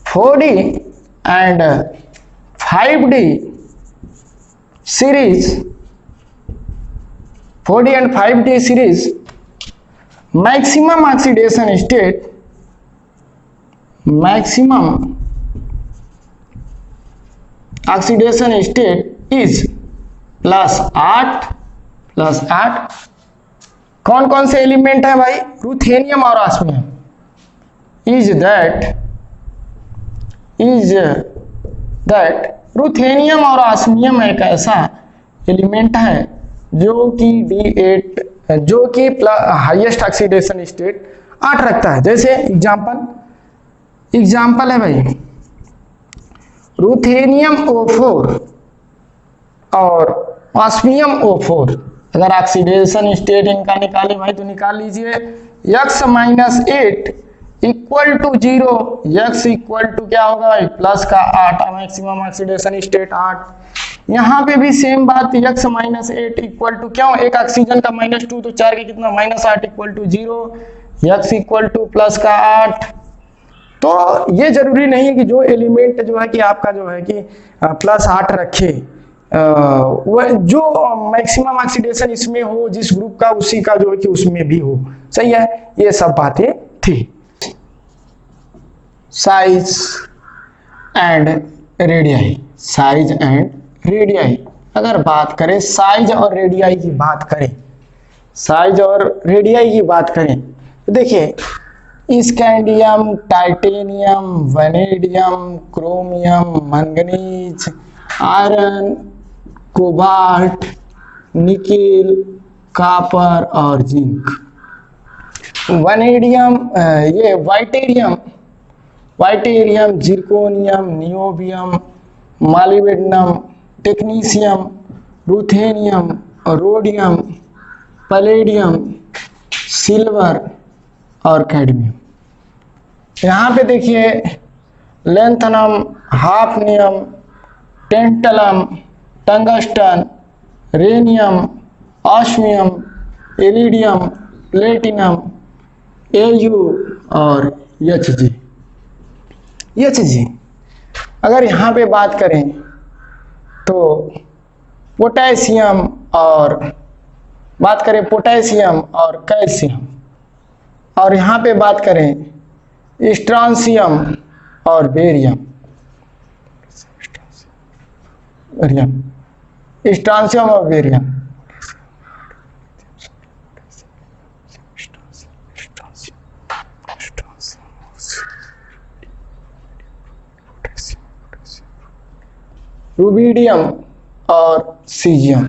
Speaker 1: 4D and 5D series, 4D and 5D series, maximum oxidation state, maximum oxidation state is +8 कौन कौन से एलिमेंट है भाई, रुथेनियम और ऑस्मियम। इज दैट रुथेनियम और ऑस्मियम एक ऐसा एलिमेंट है जो कि D8 जो कि हाईएस्ट ऑक्सीडेशन स्टेट 8 रखता है। जैसे एग्जाम्पल है भाई, रुथेनियम O4 और ऑस्मियम O4। अगर ऑक्सीडेशन स्टेट इनका निकाले भाई तो निकाल लीजिए, x - 8 equal to 0, x equal to क्या होगा भाई प्लस का 8, मैक्सिमम ऑक्सीडेशन स्टेट 8। यहाँ पे भी सेम बात, x - 8 इक्वल टू क्यों, एक ऑक्सीजन का -2 तो 4 के कितना -8 equal to 0, x equal to plus का 8। तो ये जरूरी नहीं है कि जो एलिमेंट जो है कि आपका जो है कि +8 रखे, वह जो मैक्सिमम ऑक्सीडेशन इसमें हो जिस ग्रुप का, उसी का जो है कि उसमें भी हो। सही है, ये सब बातें थी। Size and radii, size and radii. अगर बात करें साइज और रेडियाई की बात करें, साइज और रेडियाई की बात करें तो देखिए, scandium, titanium, vanadium, chromium, manganese, iron, cobalt, nickel, copper और जिंक। वैनेडियम, ये yttrium, zirconium, niobium, molybdenum, technetium, ruthenium, rhodium, palladium, silver और कैडमियम। यहाँ पे देखिए lanthanum, hafnium, tantalum, tungsten, rhenium, osmium, iridium, platinum, Au और Hg। अगर यहाँ पे बात करें तो पोटेशियम और कैल्शियम, और यहाँ पे बात करें स्ट्रांसियम और बेरियम, स्ट्रांसियम और बेरियम। रुबिडियम और सीजियम।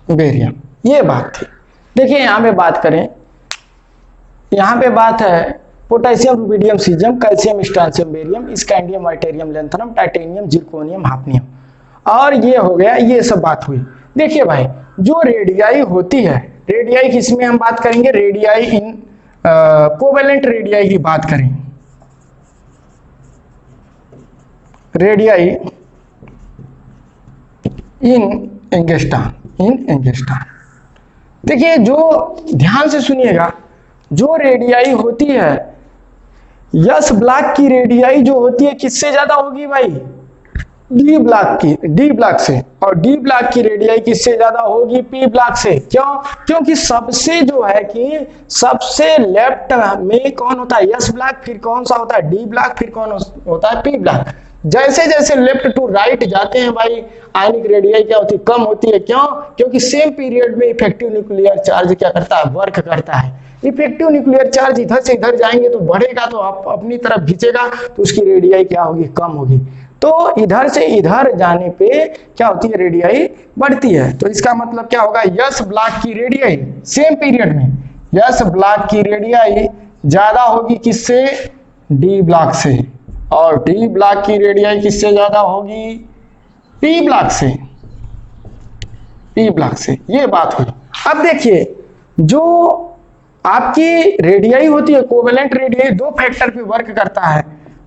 Speaker 1: बेरियम। ये बात थी। देखिए यहाँ पे बात करें, यहाँ पे बात है potassium, rubidium, caesium, calcium, strontium, barium, scandium, yttrium, lanthanum, titanium, zirconium, hafnium, और ये हो गया, ये सब बात हुई। देखिए भाई, जो रेडियाई होती है, रेडियाई किसमें हम बात करेंगे, रेडियाई इन कोवेलेंट रेडियाई की बात करें, रेडियाई इन एंगस्ट्रॉन। देखिए, जो ध्यान से सुनिएगा, जो रेडियाई होती है, यस ब्लॉक की रेडियाई जो होती है किससे ज्यादा होगी भाई, डी ब्लॉक से, और डी ब्लॉक की रेडियाई किससे ज्यादा होगी, पी ब्लॉक से। क्यों? क्योंकि सबसे जो है कि सबसे लेफ्ट में कौन होता है, यस ब्लॉक, फिर कौन सा होता है, डी ब्लॉक, फिर कौन होता है, पी ब्लॉक। जैसे जैसे लेफ्ट टू राइट जाते हैं भाई, आयनिक रेडियाई क्या होती है, कम होती है। क्यों? क्योंकि सेम पीरियड में इफेक्टिव न्यूक्लियर चार्ज क्या करता है, वर्क करता है। इफेक्टिव न्यूक्लियर चार्ज इधर से इधर जाएंगे तो बढ़ेगा, तो अपनी तरफ खींचेगा, तो उसकी रेडियाई क्या होगी, कम होगी। तो इधर से इधर जाने पे क्या होती है, रेडियाई बढ़ती है। तो इसका मतलब क्या होगा, यस ब्लॉक की रेडियाई सेम पीरियड में, यस ब्लॉक की रेडियाई ज्यादा होगी किससे, डी ब्लॉक से, और डी ब्लॉक की रेडियाई किससे ज्यादा होगी, पी ब्लॉक से, पी ब्लॉक से। ये बात हुई। अब देखिए, जो आपकी रेडियाई होती है, कोवेलेंट रेडियाई, दो फैक्टर पे वर्क करता है।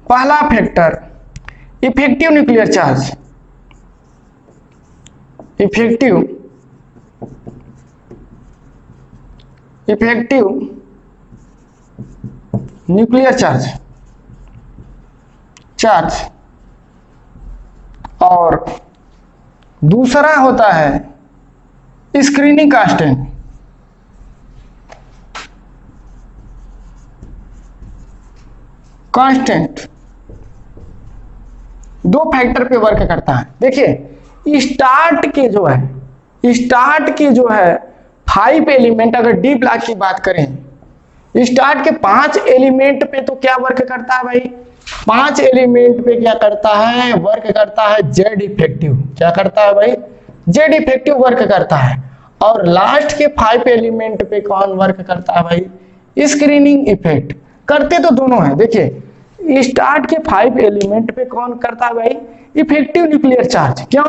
Speaker 1: पहला factor effective nuclear charge, effective nuclear charge, और दूसरा होता है स्क्रीनिंग कांस्टेंट। दो फैक्टर पे वर्क करता है। देखिए, स्टार्ट के जो है 5 एलिमेंट, अगर डी ब्लॉक की बात करें, स्टार्ट के 5 एलिमेंट पे तो क्या वर्क करता है भाई, 5 एलिमेंट पे क्या करता है, वर्क करता है जेड इफेक्टिव। क्या करता है भाई, जेड इफेक्टिव वर्क करता है। और लास्ट के 5 एलिमेंट पे कौन वर्क करता है भाई, स्क्रीनिंग इफेक्ट। करते तो दोनों है, देखिए स्टार्ट के 5 एलिमेंट पे कौन करता है भाई, इफेक्टिव न्यूक्लियर चार्ज। क्यों,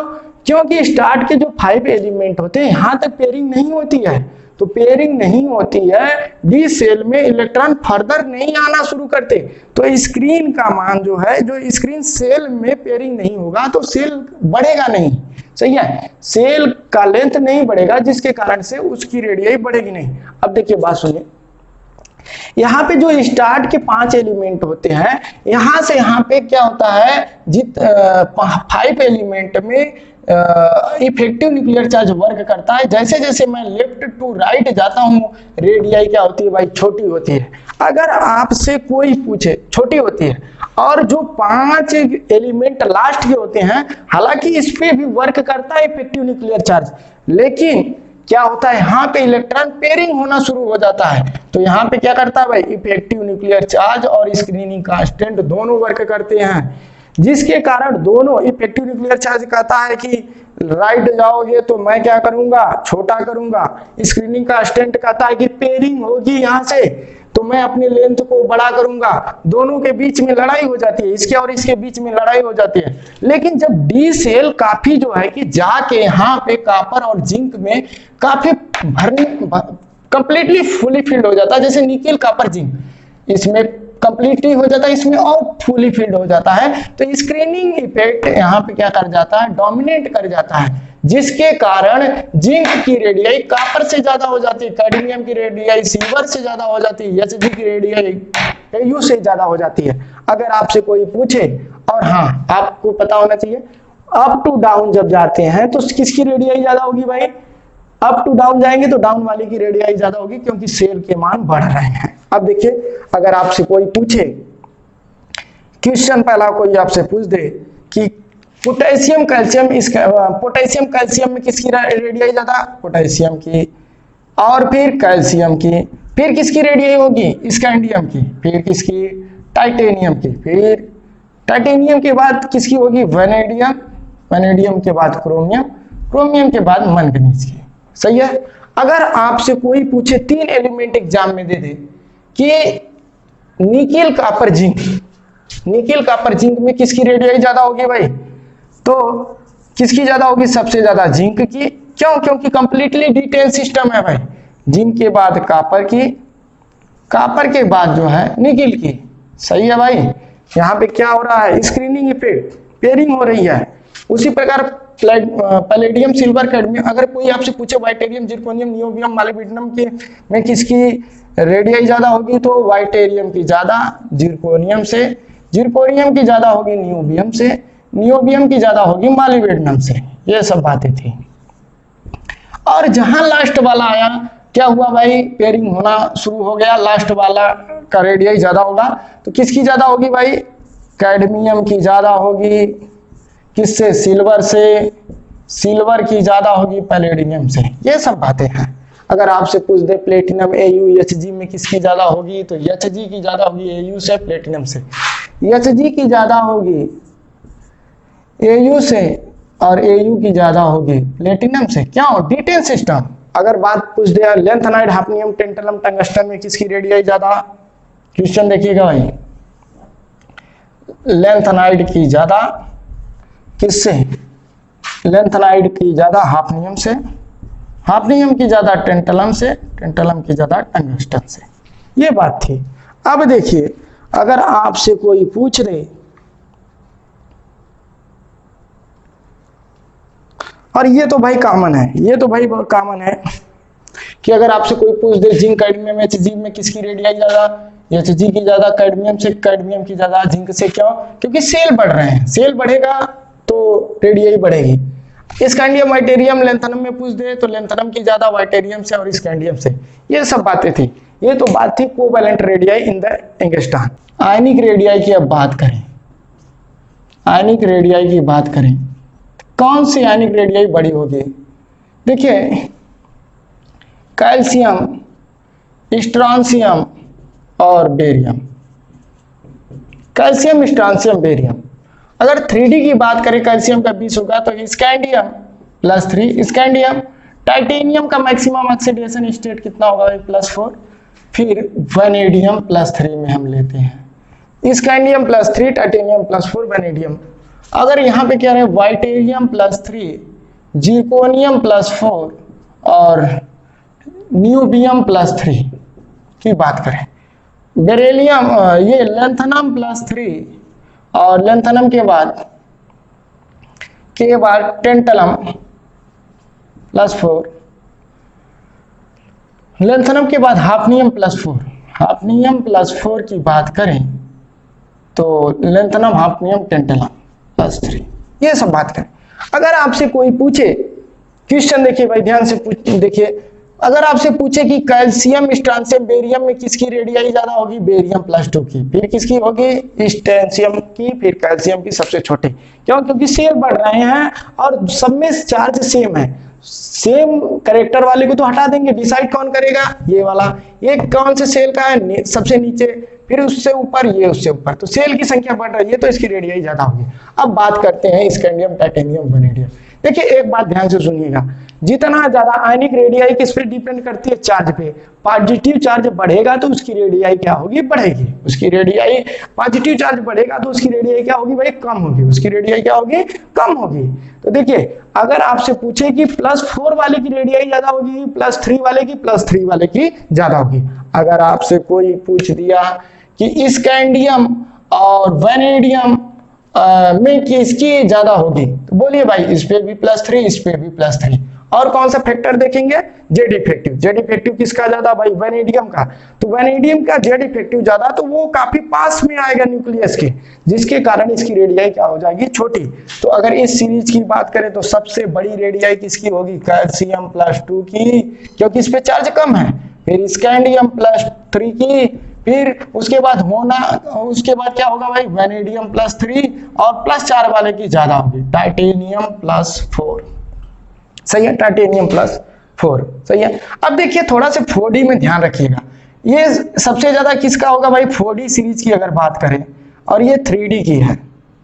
Speaker 1: क्योंकि स्टार्ट के जो 5 एलिमेंट होते हैं यहां तक पेयरिंग नहीं होती है, तो पेयरिंग नहीं होती है, डी सेल में इलेक्ट्रॉन फर्दर नहीं आना शुरू करते, तो स्क्रीन का मान जो है, जो स्क्रीन सेल में पेयरिंग नहीं होगा तो सेल बढ़ेगा नहीं, सही है, सेल का लेंथ नहीं बढ़ेगा, जिसके कारण से उसकी रेडियस बढ़ेगी नहीं। अब देखिए बात सुनिए, यहाँ पे जो स्टार्ट के 5 एलिमेंट होते हैं, यहां से यहाँ पे क्या होता है, 5 एलिमेंट में इफेक्टिव न्यूक्लियर चार्ज वर्क करता है। जैसे जैसे मैं लेफ्ट टू राइट जाता हूँ, रेडियाई क्या होती है भाई, छोटी होती है। अगर आपसे कोई पूछे, छोटी होती है, और जो 5 एलिमेंट लास्ट के होते हैं, हालांकि इस पे भी वर्क करता है इफेक्टिव न्यूक्लियर चार्ज, लेकिन क्या होता है, यहाँ पे इलेक्ट्रॉन पेयरिंग होना शुरू हो जाता है, तो यहाँ पे क्या करता है भाई, इफेक्टिव न्यूक्लियर चार्ज और स्क्रीनिंग कांस्टेंट दोनों वर्क करते हैं, जिसके कारण दोनों, इफेक्टिव न्यूक्लियर चार्ज कहता है कि राइट जाओगे तो मैं क्या करूंगा, छोटा करूंगा, स्क्रीनिंग कांस्टेंट कहता है कि पेयरिंग होगी यहाँ से तो मैं अपनी लेंथ को बड़ा करूंगा, दोनों के बीच में लड़ाई हो जाती है, इसके और इसके बीच में लड़ाई हो जाती है। लेकिन जब डी सेल काफी जो है कि जाके यहाँ पे कॉपर और जिंक में काफी भरने, कंप्लीटली फुली फिल्ड हो जाता है, जैसे निकेल कॉपर जिंक, इसमें कंप्लीटली हो जाता है, इसमें और फुली फिल्ड हो जाता है, तो स्क्रीनिंग इफेक्ट यहाँ पे क्या कर जाता है, डोमिनेट कर जाता है, जिसके कारण जिंक की रेडियाई कॉपर से ज्यादा हो जाती है, कैडमियम की रेडियाई सिल्वर से ज्यादा हो जाती है, एचजी की रेडियाई एयू से ज्यादा हो जाती है। अगर आपसे कोई पूछे, और हाँ आपको पता होना चाहिए, अप टू डाउन जब जाते हैं तो किसकी रेडियाई ज्यादा होगी भाई, अप टू डाउन जाएंगे तो डाउन वाले की रेडियाई ज्यादा होगी, क्योंकि सेल के मान बढ़ रहे हैं। अब देखिए, अगर आपसे कोई पूछे, क्वेश्चन पहला कोई आपसे पूछ दे कि पोटेशियम कैल्शियम, पोटेशियम कैल्शियम में किसकी रेडियाई ज्यादा, पोटेशियम की, और फिर कैल्शियम की, फिर किसकी रेडियाई होगी, स्कैंडियम की, फिर किसकी, टाइटेनियम की, फिर टाइटेनियम के बाद किसकी होगी, वैनेडियम, वैनेडियम के बाद क्रोमियम, क्रोमियम के बाद मैंगनीज की, सही है। अगर आपसे कोई पूछे 3 एलिमेंट एग्जाम में दे दे कि nickel copper zinc, nickel copper zinc में किसकी रेडियाई ज्यादा होगी भाई, तो किसकी ज्यादा होगी, सबसे ज्यादा जिंक की। क्यों, क्योंकि कंप्लीटली डी10 सिस्टम है भाई, जिंक के बाद कॉपर की, कॉपर के बाद जो है निकेल की, सही है भाई। यहाँ पे क्या हो रहा है, स्क्रीनिंग इफेक्ट, पेयरिंग हो रही है। उसी प्रकार पैलेडियम, सिल्वर, कैडमियम, अगर कोई आपसे पूछे वाइटेरियम, जिरकोनियम, नियोबियम, मालिब्डिनम के में किसकी रेडियाई ज्यादा होगी, तो वाइटेरियम की ज्यादा जिरकोनियम से, जिरकोनियम की ज्यादा होगी नियोबियम से, नियोबियम की ज्यादा होगी मालिब्डिनम से। ये सब बातें थी। और जहां लास्ट वाला आया, क्या हुआ भाई, पेयरिंग होना शुरू हो गया, लास्ट वाला का रेडियाई ज्यादा होगा, तो किसकी ज्यादा होगी भाई, कैडमियम की ज्यादा होगी, किससे, सिल्वर से, सिल्वर की ज्यादा होगी पैलेडियम से। ये सब बातें हैं। अगर आपसे पूछ दे प्लेटिनम एयू एचजी में किसकी ज्यादा होगी, तो एचजी की ज्यादा होगी एयू से, प्लेटिनम से। एचजी की ज्यादा होगी एयू से, और एयू की ज्यादा होगी प्लेटिनम से। क्यों, डी10 सिस्टम। अगर बात पूछ दे लेंथेनाइड, हाफनियम, टेंटलम, टंगस्टन में किसकी रेडियाई ज्यादा, क्वेश्चन देखिएगा भाई, लेंथेनाइड की ज्यादा, किससे, लेंथेनाइड की ज्यादा हाफनियम से, हाफनियम की ज्यादा टेंटलम से, टेंटलम की ज्यादा टंगस्टन से। ये बात थी। अब देखिए, अगर आपसे कोई पूछ रहे, और ये तो भाई कॉमन है, ये तो भाई कॉमन है कि अगर आपसे कोई पूछ दे जिंक कैडमियम एचजी में किसकी रेडियाई ज्यादा, एचजी की ज्यादा, कैडमियम से, कैडमियम की ज्यादा, जिंक से। क्यों, क्योंकि सेल बढ़ रहे हैं, सेल बढ़ेगा तो रेडियाई बढ़ेगी। स्कैंडियम, वाइटेरियम, लेंथनम में पूछ दे तो लेंथनम की ज्यादा वाइटेरियम से और स्कैंडियम से। ये सब बातें थी। ये तो बात थी covalent radii in the angstrom. Ionic radii की अब बात करें, आयनिक रेडियाई की बात करें, कौन सी आयनिक रेडियाई बड़ी होगी। देखिए, कैल्शियम, स्ट्रॉन्शियम और बेरियम। Calcium, strontium, barium. अगर 3D की बात करें कैल्शियम का 20 होगा तो स्कैंडियम +3 स्कैंडियम। टाइटेनियम का मैक्सिमम ऑक्सीडेशन स्टेट कितना होगा भाई +4। फिर वैनेडियम +3 में हम लेते हैं स्कैंडियम +3 टाइटेनियम +4 वैनेडियम। अगर यहाँ पे क्या रहे वाइटेरियम +3 जिरकोनियम +4 और न्यूबियम +3 की बात करें, बेरिलियम ये लेंथनम +3 और लेंथनम के बाद टेंटलम +4, लेंथनम के बाद हाफनियम +4। हाफनियम +4 की बात करें तो लेंथनम, हाफनियम, टेंटलम +3, ये सब बात करें। अगर आपसे कोई पूछे क्वेश्चन, देखिए भाई ध्यान से देखिए, अगर आपसे पूछे कि कैल्शियम, स्ट्रांसियम, बेरियम में किसकी रेडियाई ज्यादा होगी, बेरियम +2 की, फिर किसकी होगी स्ट्रांसियम की, फिर कैल्शियम की सबसे छोटे। क्यों? क्योंकि सेल बढ़ रहे हैं और सब में चार्ज सेम है। सेम करेक्टर वाले को तो हटा देंगे, डिसाइड कौन करेगा, ये वाला। ये कौन से सेल का है, सबसे नीचे, फिर उससे ऊपर, ये उससे ऊपर, तो सेल की संख्या बढ़ रही है तो इसकी रेडियाई ज्यादा होगी। अब बात करते हैं स्कैंडियम, टाइटेनियम, वैनेडियम। देखिए एक बात ध्यान से सुनिएगा, जितना ज्यादा आयनिक रेडियाई किस पे डिपेंड करती है, चार्ज पे। पॉजिटिव चार्ज बढ़ेगा तो उसकी रेडियाई क्या होगी, बढ़ेगी। उसकी रेडियाई, पॉजिटिव चार्ज बढ़ेगा तो उसकी रेडियाई क्या होगी भाई, कम होगी। उसकी रेडियाई क्या होगी, कम होगी। तो देखिए अगर आपसे पूछे कि +4 वाले की रेडियाई ज्यादा होगी, +3 वाले की, +3 वाले की ज्यादा होगी। अगर आपसे कोई पूछ दिया कि स्कैंडियम और वैनेडियम में किसकी ज्यादा होगी, तो बोलिए भाई इस पे भी +3, इस पे भी +3। और कौन सा फैक्टर देखेंगे, जेड इफेक्टिव। जेड इफेक्टिव किसका ज्यादा भाई, वैनेडियम का। तो वैनेडियम का जेड इफेक्टिव ज्यादा, तो वो काफी पास में आएगा न्यूक्लियस के, जिसके कारण इसकी रेडियाई क्या हो जाएगी, छोटी। तो अगर इस सीरीज की बात करें तो सबसे बड़ी रेडियाई किसकी होगी, कैल्शियम +2 की, क्योंकि इस पे चार्ज कम है। फिर स्कैंडियम +3 की, फिर उसके बाद उसके बाद क्या होगा भाई, वैनेडियम +3 और +4 वाले की ज्यादा होगी, टाइटेनियम +4। सही है, टाइटेनियम +4 सही है। अब देखिए थोड़ा सा 4D में ध्यान रखिएगा, ये सबसे ज्यादा किसका होगा भाई, 4D सीरीज की अगर बात करें, और ये 3D की है।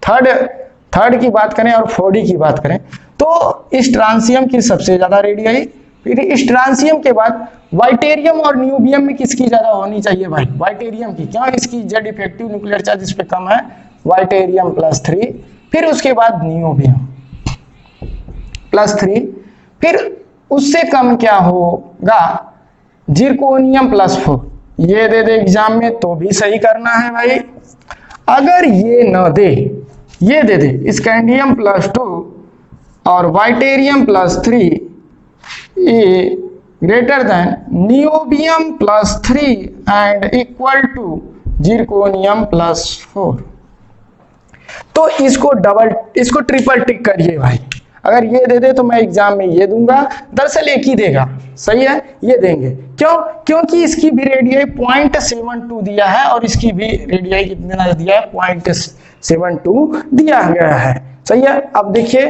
Speaker 1: थर्ड की बात करें और 4D की बात करें तो स्ट्रांसियम की सबसे ज्यादा रेडियाई। फिर स्ट्रांसियम के बाद वाइटेरियम और न्यूबियम में किसकी ज्यादा होनी चाहिए भाई, वाइटेरियम की। क्यों, इसकी जेड इफेक्टिव न्यूक्लियर चार्ज इस पे कम है, वाइटेरियम +3। फिर उसके बाद न्यूबियम +3। फिर उससे कम क्या होगा, जिरकोनियम +4। ये दे दे एग्जाम में तो भी सही करना है भाई। अगर ये न दे, ये दे दे स्कैंडियम +2 और yttrium +3 a greater than niobium +3 and equal to zirconium +4, तो इसको ट्रिपल टिक करिए भाई। अगर ये दे दे तो मैं एग्जाम में ये दूंगा, दरअसल एक ही देगा, सही है, ये देंगे। क्यों? क्योंकि इसकी भी रेडियाई 0.72 दिया है और इसकी भी रेडियाई कितना दिया है, 0.72 दिया गया है, सही है। अब देखिए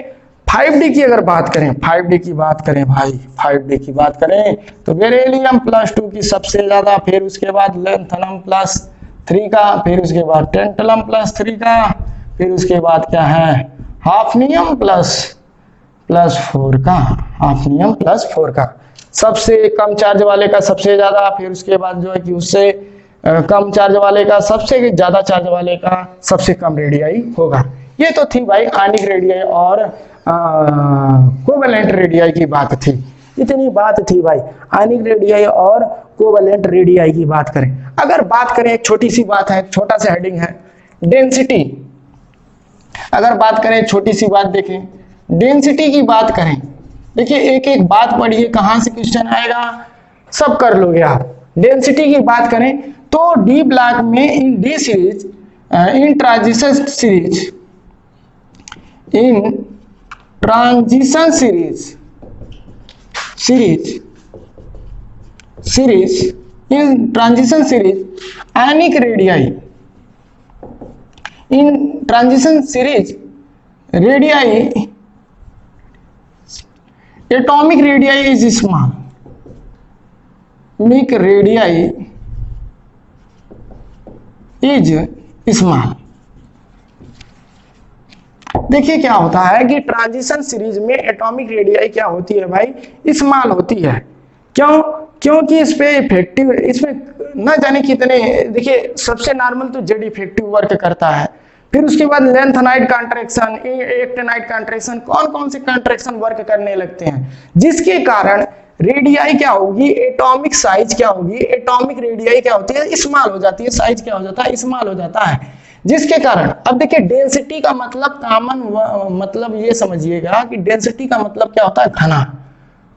Speaker 1: 5D की अगर बात करें, 5D की बात करें भाई, 5D की बात करें तो बेरिलियम +2 की सबसे ज्यादा, फिर उसके बाद लेंथनम +3 का, फिर उसके बाद टेंटलम +3 का, फिर उसके बाद क्या है, हाफनियम +4 का, हाफनियम +4 का। सबसे कम चार्ज वाले का सबसे ज्यादा, फिर उसके बाद जो है कि उससे कम चार्ज वाले का सबसे ज्यादा, चार्ज वाले का सबसे कम रेडियाई होगा। ये तो थी भाई आणिक रेडियाई और कोवेलेंट रेडियाई की बात थी। इतनी बात थी भाई आणिक रेडियाई और कोवेलेंट रेडियाई की बात करें। अगर बात करें, एक छोटी सी बात है, छोटा सा हेडिंग है, डेंसिटी। अगर बात करें, छोटी सी बात देखें, डेंसिटी की बात करें, देखिए एक एक बात पढ़िए, कहां से क्वेश्चन आएगा सब कर लोगे आप। डेंसिटी की बात करें तो डी ब्लॉक में in D series, in transition series, in transition in transition series ionic radii, in transition series radii, atomic radii is small, atomic radii is small, देखिए क्या होता है कि ट्रांजिशन सीरीज में एटॉमिक रेडियाई क्या होती है भाई, स्मॉल होती है। क्यों? क्योंकि इस पे इफेक्टिव, इसमें न जाने कितने, देखिए सबसे नॉर्मल तो जेड इफेक्टिव वर्क करता है, फिर उसके बाद length night contraction, actinide contraction, कौन कौन से कॉन्ट्रैक्शन वर्क करने लगते हैं, जिसके कारण रेडियाई क्या होगी, एटॉमिक साइज क्या होगी, एटॉमिक रेडियाई क्या होती है, स्मॉल हो जाती है, साइज क्या हो जाता है, स्मॉल हो जाता है। जिसके कारण अब देखिए डेंसिटी का मतलब कॉमन मतलब ये समझिएगा कि डेंसिटी का मतलब क्या होता है, घना।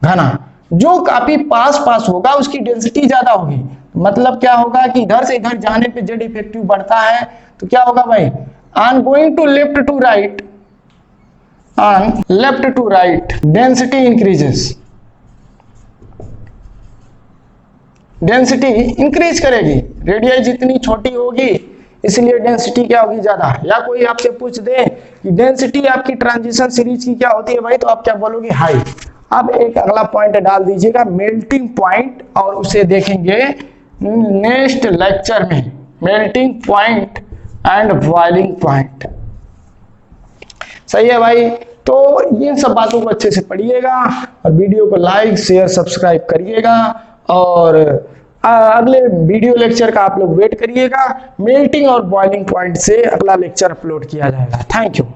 Speaker 1: घना जो काफी पास पास होगा उसकी डेंसिटी ज्यादा होगी। मतलब क्या होगा कि इधर से इधर जाने पे जेड इफेक्टिव बढ़ता है, तो क्या होगा भाई, on going to left to right, on left to right density increases, density increase करेगी। रेडियाई जितनी छोटी होगी इसलिए डेंसिटी क्या होगी, ज्यादा। या कोई आपसे पूछ दे कि डेंसिटी आपकी ट्रांजिशन सीरीज की क्या होती है भाई, तो आप क्या बोलोगे, हाई। अब एक अगला पॉइंट डाल दीजिएगा, मेल्टिंग पॉइंट, और उसे देखेंगे नेक्स्ट लेक्चर में, melting point and boiling point. सही है भाई, तो इन सब बातों को अच्छे से पढ़िएगा और वीडियो को लाइक शेयर सब्सक्राइब करिएगा, और अगले वीडियो लेक्चर का आप लोग वेट करिएगा। मेल्टिंग और बॉइलिंग पॉइंट से अगला लेक्चर अपलोड किया जाएगा। Thank you.